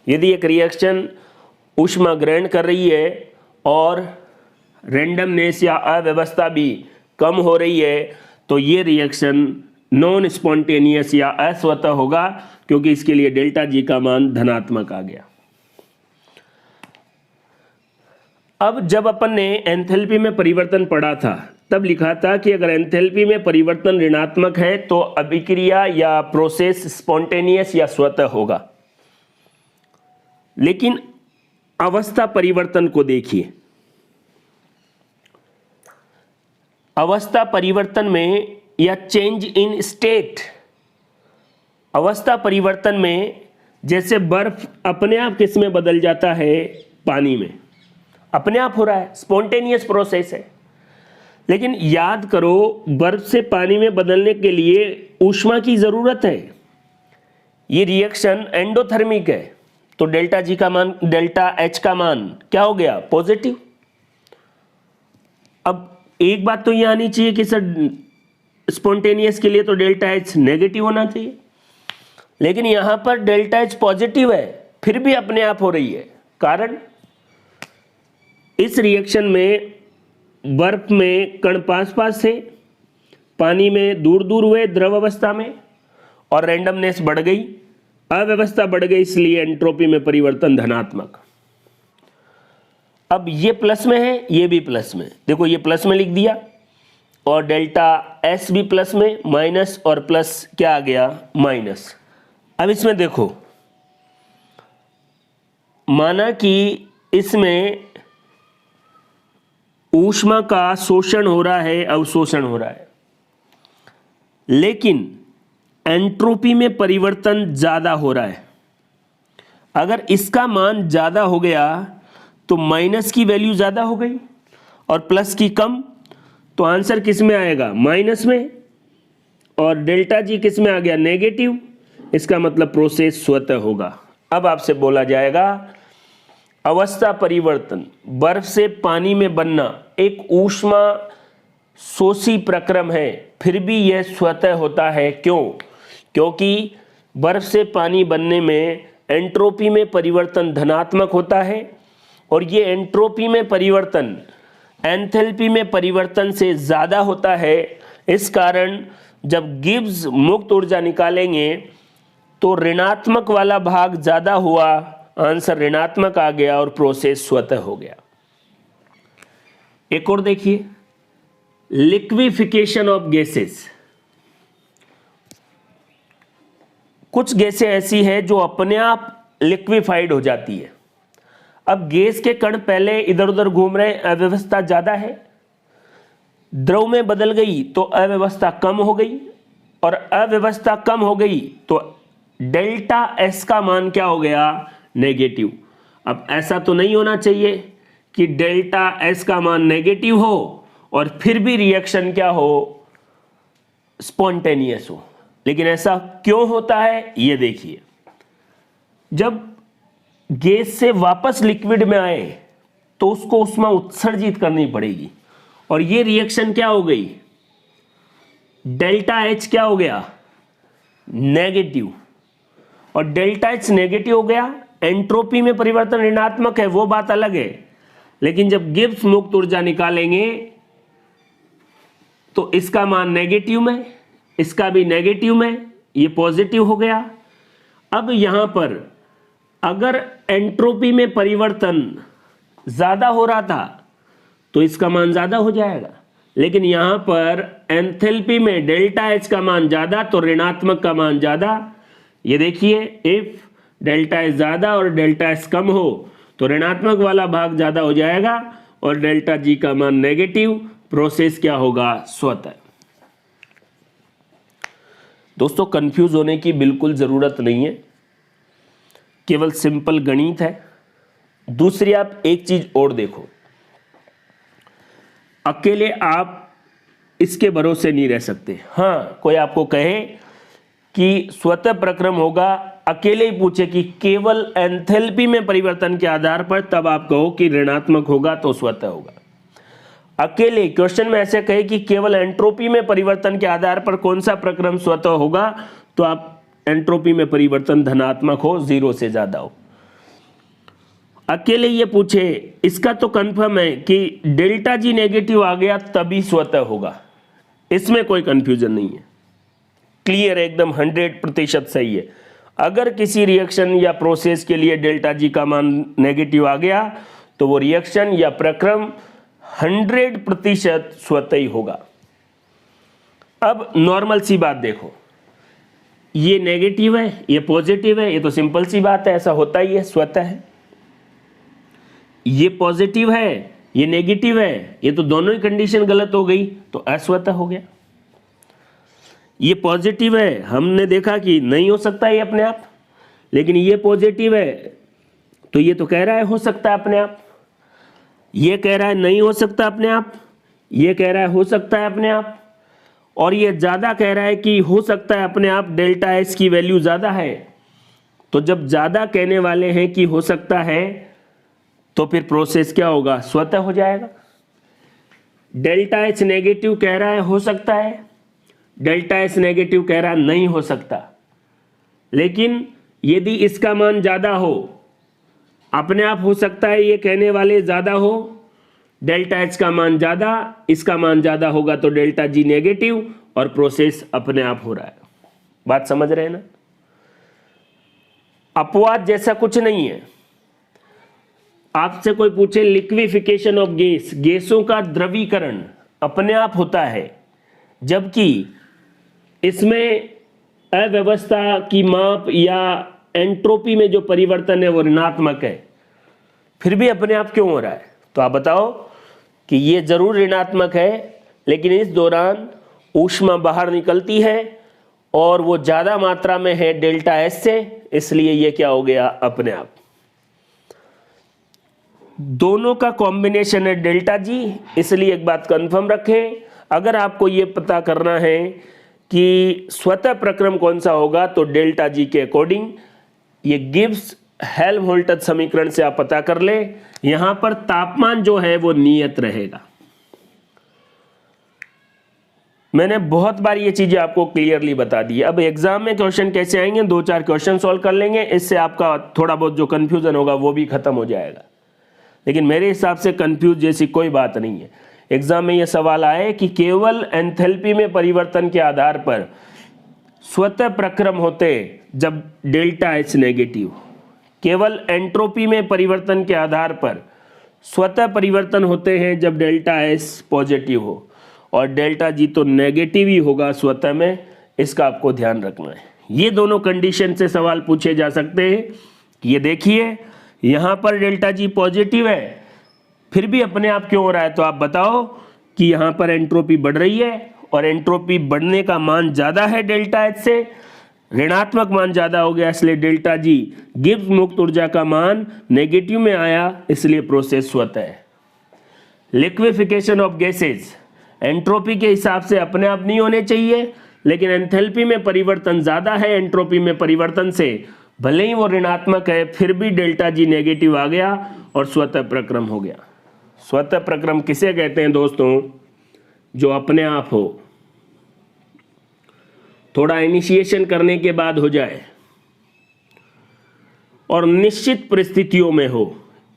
यदि एक रिएक्शन ऊष्मा ग्रहण कर रही है और रैंडमनेस या अव्यवस्था भी कम हो रही है, तो ये रिएक्शन नॉन स्पॉन्टेनियस या अस्वतः होगा, क्योंकि इसके लिए डेल्टा जी का मान धनात्मक आ गया। अब जब अपन ने एंथैल्पी में परिवर्तन पढ़ा था तब लिखा था कि अगर एंथैल्पी में परिवर्तन ऋणात्मक है तो अभिक्रिया या प्रोसेस स्पॉन्टेनियस या स्वतः होगा। लेकिन अवस्था परिवर्तन को देखिए, अवस्था परिवर्तन में या चेंज इन स्टेट, अवस्था परिवर्तन में जैसे बर्फ अपने आप किस में बदल जाता है, पानी में, अपने आप हो रहा है, स्पॉन्टेनियस प्रोसेस है। लेकिन याद करो, बर्फ से पानी में बदलने के लिए ऊष्मा की जरूरत है। ये रिएक्शन एंडोथर्मिक है, तो डेल्टा जी का मान, डेल्टा एच का मान क्या हो गया, पॉजिटिव। अब एक बात तो ये आनी चाहिए कि सर स्पॉन्टेनियस के लिए तो डेल्टा एच नेगेटिव होना चाहिए, लेकिन यहां पर डेल्टा एच पॉजिटिव है, फिर भी अपने आप हो रही है। कारण, इस रिएक्शन में बर्फ में कण पास पास थे, पानी में दूर दूर हुए द्रव अवस्था में, और रैंडमनेस बढ़ गई, अव्यवस्था बढ़ गई, इसलिए एंट्रोपी में परिवर्तन धनात्मक। अब ये प्लस में है, ये भी प्लस में, देखो ये प्लस में लिख दिया, और डेल्टा एस भी प्लस में, माइनस और प्लस क्या आ गया, माइनस। अब इसमें देखो, माना कि इसमें ऊष्मा का शोषण हो रहा है, अवशोषण हो रहा है, लेकिन एंट्रोपी में परिवर्तन ज्यादा हो रहा है। अगर इसका मान ज्यादा हो गया तो माइनस की वैल्यू ज्यादा हो गई और प्लस की कम, तो आंसर किस में आएगा, माइनस में, और डेल्टा जी किस में आ गया, नेगेटिव। इसका मतलब प्रोसेस स्वतः होगा। अब आपसे बोला जाएगा अवस्था परिवर्तन, बर्फ से पानी में बनना एक ऊष्मा शोषी प्रक्रम है, फिर भी यह स्वतः होता है। क्यों? क्योंकि बर्फ से पानी बनने में एंट्रोपी में परिवर्तन धनात्मक होता है, और ये एंट्रोपी में परिवर्तन एंथैल्पी में परिवर्तन से ज़्यादा होता है। इस कारण जब गिब्स मुक्त ऊर्जा निकालेंगे तो ऋणात्मक वाला भाग ज़्यादा हुआ, आंसर ऋणात्मक आ गया और प्रोसेस स्वतः हो गया। एक और देखिए, लिक्विफिकेशन ऑफ गैसेस। कुछ गैसें ऐसी है जो अपने आप लिक्विफाइड हो जाती है। अब गैस के कण पहले इधर उधर घूम रहे, अव्यवस्था ज्यादा है, द्रव में बदल गई तो अव्यवस्था कम हो गई, और अव्यवस्था कम हो गई तो डेल्टा एस का मान क्या हो गया, नेगेटिव। अब ऐसा तो नहीं होना चाहिए कि डेल्टा एस का मान नेगेटिव हो और फिर भी रिएक्शन क्या हो, स्पॉन्टेनियस हो। लेकिन ऐसा क्यों होता है ये देखिए, जब गैस से वापस लिक्विड में आए तो उसको ऊष्मा उत्सर्जित करनी पड़ेगी, और ये रिएक्शन क्या हो गई, डेल्टा एच क्या हो गया, नेगेटिव। और डेल्टा एच नेगेटिव हो गया, एंट्रोपी में परिवर्तन ऋणात्मक है, वो बात अलग है। लेकिन जब गिब्स मुक्त ऊर्जा निकालेंगे तो इसका मान नेगेटिव में, इसका भी नेगेटिव में, ये पॉजिटिव हो गया। अब यहां पर अगर एंट्रोपी में परिवर्तन ज्यादा हो रहा था तो इसका मान ज्यादा हो जाएगा, लेकिन यहां पर एंथैल्पी में डेल्टा एच का मान ज्यादा तो ऋणात्मक का मान ज्यादा। ये देखिए, इफ डेल्टा एच ज्यादा और डेल्टा एच कम हो तो ऋणात्मक वाला भाग ज्यादा हो जाएगा और डेल्टा जी का मान नेगेटिव। प्रोसेस क्या होगा, स्वतः। दोस्तों, कंफ्यूज होने की बिल्कुल जरूरत नहीं है, केवल सिंपल गणित है। दूसरी, आप एक चीज और देखो, अकेले आप इसके भरोसे नहीं रह सकते। हाँ, कोई आपको कहे कि स्वतः प्रक्रम होगा, अकेले ही पूछे कि केवल एंथैल्पी में परिवर्तन के आधार पर, तब आप कहो कि ऋणात्मक होगा तो स्वतः होगा। अकेले क्वेश्चन में ऐसे कहे कि केवल एंट्रोपी में परिवर्तन के आधार पर कौन सा प्रक्रम स्वतः होगा, तो आप एंट्रोपी में परिवर्तन धनात्मक हो, 0 से ज्यादा हो। अकेले ये पूछे, इसका तो कंफर्म है कि डेल्टा जी नेगेटिव आ गया तभी स्वतः होगा, इसमें कोई कंफ्यूजन नहीं है, क्लियर है, एकदम 100% सही है। अगर किसी रिएक्शन या प्रोसेस के लिए डेल्टा जी का मान नेगेटिव आ गया तो वो रिएक्शन या प्रक्रम 100% स्वतः ही होगा। अब नॉर्मल सी बात देखो, ये नेगेटिव है, ये पॉजिटिव है, ये तो सिंपल सी बात है, ऐसा होता ही है, स्वतः है। ये पॉजिटिव है, ये नेगेटिव है, ये तो दोनों ही कंडीशन गलत हो गई तो अस्वतः हो गया। ये पॉजिटिव है, हमने देखा कि नहीं हो सकता ये अपने आप, लेकिन ये पॉजिटिव है तो ये तो कह रहा है हो सकता है अपने आप, ये कह रहा है नहीं हो सकता अपने आप, ये कह रहा है हो सकता है अपने आप, और ये ज्यादा कह रहा है कि हो सकता है अपने आप, डेल्टा एच की वैल्यू ज्यादा है। तो जब ज्यादा कहने वाले हैं कि हो सकता है तो फिर प्रोसेस क्या होगा, स्वतः हो जाएगा। डेल्टा एच नेगेटिव कह रहा है हो सकता है, डेल्टा एच नेगेटिव कह रहा है नहीं हो सकता। लेकिन यदि इसका मान ज्यादा हो, अपने आप हो सकता है ये कहने वाले ज्यादा हो, डेल्टा एच का मान ज्यादा, इसका मान ज्यादा होगा तो डेल्टा जी नेगेटिव, और प्रोसेस अपने आप हो रहा है। बात समझ रहे हैं ना? अपवाद जैसा कुछ नहीं है। आपसे कोई पूछे लिक्विफिकेशन ऑफ गैस, गैसों का द्रवीकरण अपने आप होता है, जबकि इसमें अव्यवस्था की माप या एंट्रोपी में जो परिवर्तन है वो ऋणात्मक है, फिर भी अपने आप क्यों हो रहा है? तो आप बताओ कि ये जरूर ऋणात्मक है, लेकिन इस दौरान ऊष्मा बाहर निकलती है और वो ज्यादा मात्रा में है डेल्टा एस से, इसलिए ये क्या हो गया, अपने आप। दोनों का कॉम्बिनेशन है डेल्टा जी, इसलिए एक बात कंफर्म रखें, अगर आपको ये पता करना है कि स्वतः प्रक्रम कौन सा होगा तो डेल्टा जी के अकॉर्डिंग ये गिब्स हेल्महोल्ट्ज समीकरण से आप पता कर ले। यहां पर तापमान जो है वो नियत रहेगा। मैंने बहुत बार ये चीजें आपको क्लियरली बता दी। अब एग्जाम में क्वेश्चन कैसे आएंगे, 2-4 क्वेश्चन सॉल्व कर लेंगे, इससे आपका थोड़ा बहुत जो कंफ्यूजन होगा वो भी खत्म हो जाएगा। लेकिन मेरे हिसाब से कंफ्यूज जैसी कोई बात नहीं है। एग्जाम में यह सवाल आए कि केवल एंथैल्पी में परिवर्तन के आधार पर स्वतः प्रक्रम होते जब डेल्टा एच नेगेटिव, केवल एंट्रोपी में परिवर्तन के आधार पर स्वतः परिवर्तन होते हैं जब डेल्टा एच पॉजिटिव हो, और डेल्टा जी तो नेगेटिव ही होगा स्वतः में, इसका आपको ध्यान रखना है। ये दोनों कंडीशन से सवाल पूछे जा सकते हैं। ये देखिए यहाँ पर डेल्टा जी पॉजिटिव है, फिर भी अपने आप क्यों हो रहा है? तो आप बताओ कि यहाँ पर एंट्रोपी बढ़ रही है और एंट्रोपी बढ़ने का मान ज़्यादा है डेल्टा एच से, ऋणात्मक मान ज़्यादा हो गया, इसलिए डेल्टा जी गिब्स मुक्त ऊर्जा का मान नेगेटिव में आया, इसलिए प्रोसेस स्वतः है। लिक्विफिकेशन ऑफ गैसेज एंट्रोपी के हिसाब से अपने आप नहीं होने चाहिए, लेकिन एंथैल्पी में परिवर्तन ज़्यादा है एंट्रोपी में परिवर्तन से, भले ही वो ऋणात्मक है फिर भी डेल्टा जी नेगेटिव आ गया और स्वतः प्रक्रम हो गया। स्वतः प्रक्रम किसे कहते हैं दोस्तों? जो अपने आप हो, थोड़ा इनिशिएशन करने के बाद हो जाए और निश्चित परिस्थितियों में हो।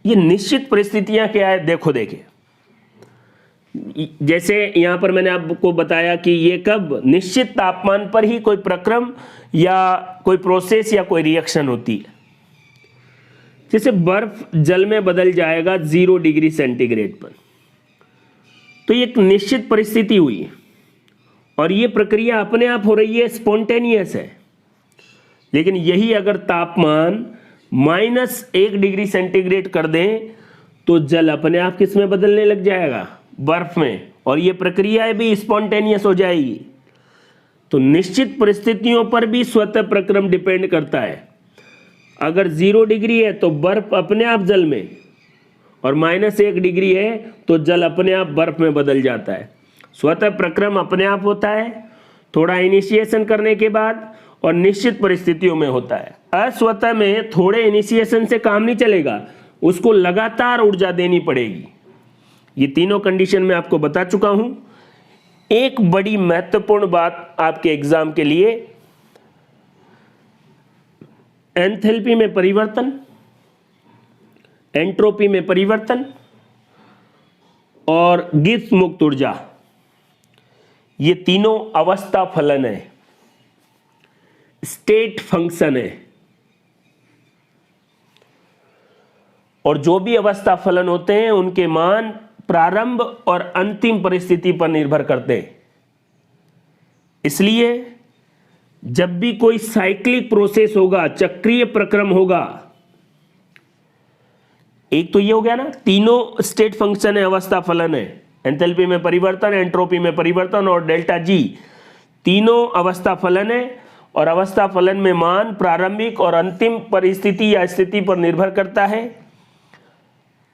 ये निश्चित परिस्थितियां क्या है? देखिए जैसे यहां पर मैंने आपको बताया कि ये कब निश्चित तापमान पर ही कोई प्रक्रम या कोई प्रोसेस या कोई रिएक्शन होती है। जैसे बर्फ जल में बदल जाएगा 0 डिग्री सेंटीग्रेड पर, तो ये एक निश्चित परिस्थिति हुई और ये प्रक्रिया अपने आप हो रही है, स्पॉन्टेनियस है। लेकिन यही अगर तापमान -1 डिग्री सेंटीग्रेड कर दें तो जल अपने आप किस में बदलने लग जाएगा? बर्फ में, और ये प्रक्रिया भी स्पॉन्टेनियस हो जाएगी। तो निश्चित परिस्थितियों पर भी स्वतः प्रक्रम डिपेंड करता है। अगर 0 डिग्री है तो बर्फ अपने आप जल में, और -1 डिग्री है तो जल अपने आप बर्फ में बदल जाता है। स्वतः प्रक्रम अपने आप होता है, थोड़ा इनिशिएशन करने के बाद, और निश्चित परिस्थितियों में होता है। अस्वतः में थोड़े इनिशिएशन से काम नहीं चलेगा, उसको लगातार ऊर्जा देनी पड़ेगी। ये तीनों कंडीशन मैं आपको बता चुका हूं। एक बड़ी महत्वपूर्ण बात आपके एग्जाम के लिए, एंथैल्पी में परिवर्तन, एंट्रोपी में परिवर्तन और गिब्स मुक्त ऊर्जा, ये तीनों अवस्था फलन है, स्टेट फंक्शन है। और जो भी अवस्था फलन होते हैं उनके मान प्रारंभ और अंतिम परिस्थिति पर निर्भर करते हैं। इसलिए जब भी कोई साइक्लिक प्रोसेस होगा, चक्रीय प्रक्रम होगा, एक तो ये हो गया ना, तीनों स्टेट फंक्शन है, अवस्था फलन है, एंथैल्पी में परिवर्तन, एंट्रोपी में परिवर्तन और डेल्टा जी, तीनों अवस्था फलन है। और अवस्था फलन में मान प्रारंभिक और अंतिम परिस्थिति या स्थिति पर निर्भर करता है।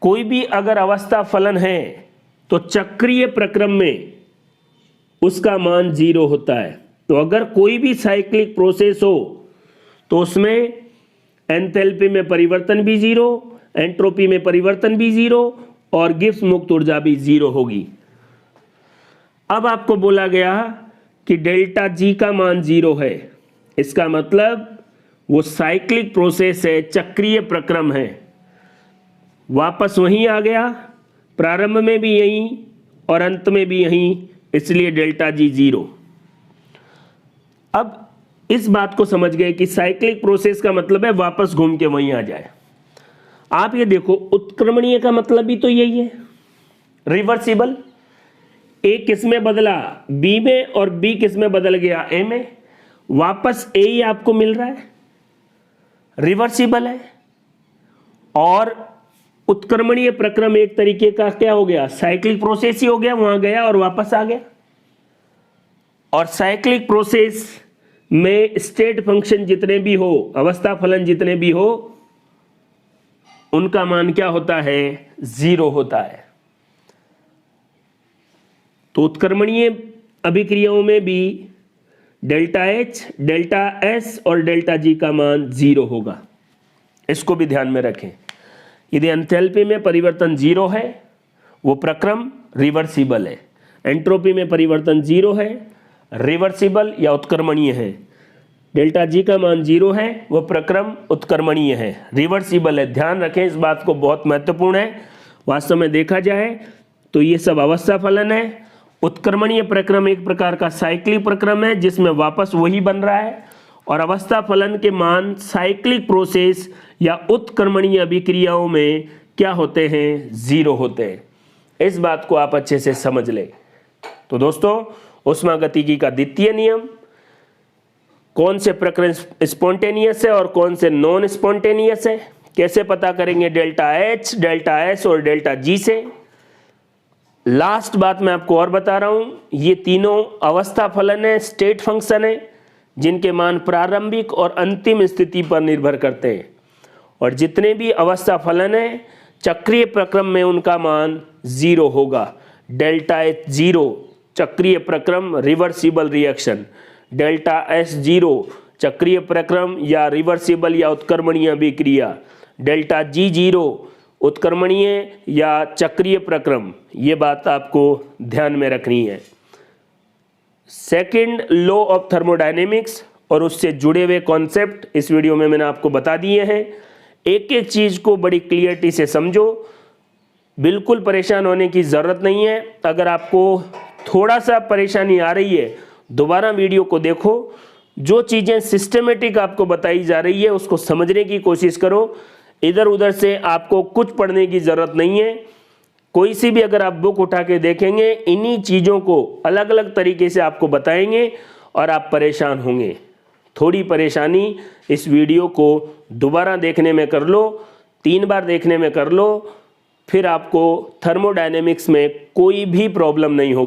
कोई भी अगर अवस्था फलन है तो चक्रीय प्रक्रम में उसका मान 0 होता है। तो अगर कोई भी साइक्लिक प्रोसेस हो तो उसमें एंथैल्पी में परिवर्तन भी 0, एंट्रोपी में परिवर्तन भी 0 और गिब्स मुक्त ऊर्जा भी 0 होगी। अब आपको बोला गया कि डेल्टा जी का मान 0 है, इसका मतलब वो साइक्लिक प्रोसेस है, चक्रीय प्रक्रम है। वापस वहीं आ गया, प्रारंभ में भी यहीं और अंत में भी यहीं, इसलिए डेल्टा जी 0। अब इस बात को समझ गए कि साइक्लिक प्रोसेस का मतलब है वापस घूम के वहीं आ जाए। आप ये देखो, उत्क्रमणीय का मतलब भी तो यही है, रिवर्सिबल। ए किस में बदला? बी में, और बी किस में बदल गया? ए में। वापस ए ही आपको मिल रहा है, रिवर्सिबल है। और उत्क्रमणीय प्रक्रम एक तरीके का क्या हो गया? साइक्लिक प्रोसेस ही हो गया, वहां गया और वापस आ गया। और साइक्लिक प्रोसेस में स्टेट फंक्शन जितने भी हो, अवस्था फलन जितने भी हो, उनका मान क्या होता है? 0 होता है। तो उत्क्रमणीय अभिक्रियाओं में भी डेल्टा एच, डेल्टा एस और डेल्टा जी का मान 0 होगा। इसको भी ध्यान में रखें। यदि एंथैल्पी में परिवर्तन 0 है, वो प्रक्रम रिवर्सिबल है। एंट्रोपी में परिवर्तन 0 है, रिवर्सिबल या उत्क्रमणीय है। डेल्टा जी का मान 0 है, वो प्रक्रम उत्क्रमणीय है, रिवर्सिबल है। ध्यान रखें, इस बात को, बहुत महत्वपूर्ण है। वास्तव में देखा जाए तो ये सब अवस्था फलन है। उत्क्रमणीय प्रक्रम एक प्रकार का साइक्लिक प्रक्रम है जिसमें वापस वही बन रहा है, और अवस्था फलन के मान साइक्लिक प्रोसेस या उत्क्रमणीय अभिक्रियाओं में क्या होते हैं? 0 होते हैं। इस बात को आप अच्छे से समझ लें। तो दोस्तों, ऊष्मागतिकी का द्वितीय नियम, कौन से प्रकरण स्पॉन्टेनियस है और कौन से नॉन स्पॉन्टेनियस है, कैसे पता करेंगे डेल्टा एच, डेल्टा एस और डेल्टा जी से। लास्ट बात मैं आपको और बता रहा हूं, ये तीनों अवस्था फलन है, स्टेट फंक्शन है, जिनके मान प्रारंभिक और अंतिम स्थिति पर निर्भर करते हैं। और जितने भी अवस्था फलन है चक्रीय प्रक्रम में उनका मान 0 होगा। डेल्टा एच 0 चक्रीय प्रक्रम रिवर्सिबल रिएक्शन, डेल्टा एस 0 चक्रीय प्रक्रम या रिवर्सिबल या उत्क्रमणीय अभिक्रिया, डेल्टा जी 0 उत्क्रमणीय या चक्रीय प्रक्रम। ये बात आपको ध्यान में रखनी है। सेकंड लॉ ऑफ थर्मोडायनेमिक्स और उससे जुड़े हुए कॉन्सेप्ट इस वीडियो में मैंने आपको बता दिए हैं। एक एक चीज़ को बड़ी क्लियरिटी से समझो, बिल्कुल परेशान होने की ज़रूरत नहीं है। अगर आपको थोड़ा सा परेशानी आ रही है दोबारा वीडियो को देखो, जो चीज़ें सिस्टमेटिक आपको बताई जा रही है उसको समझने की कोशिश करो। इधर उधर से आपको कुछ पढ़ने की ज़रूरत नहीं है। कोई सी भी अगर आप बुक उठा के देखेंगे इन्हीं चीज़ों को अलग अलग तरीके से आपको बताएंगे और आप परेशान होंगे। थोड़ी परेशानी इस वीडियो को दोबारा देखने में कर लो, 3 बार देखने में कर लो, फिर आपको थर्मोडायनेमिक्स में कोई भी प्रॉब्लम नहीं होगी।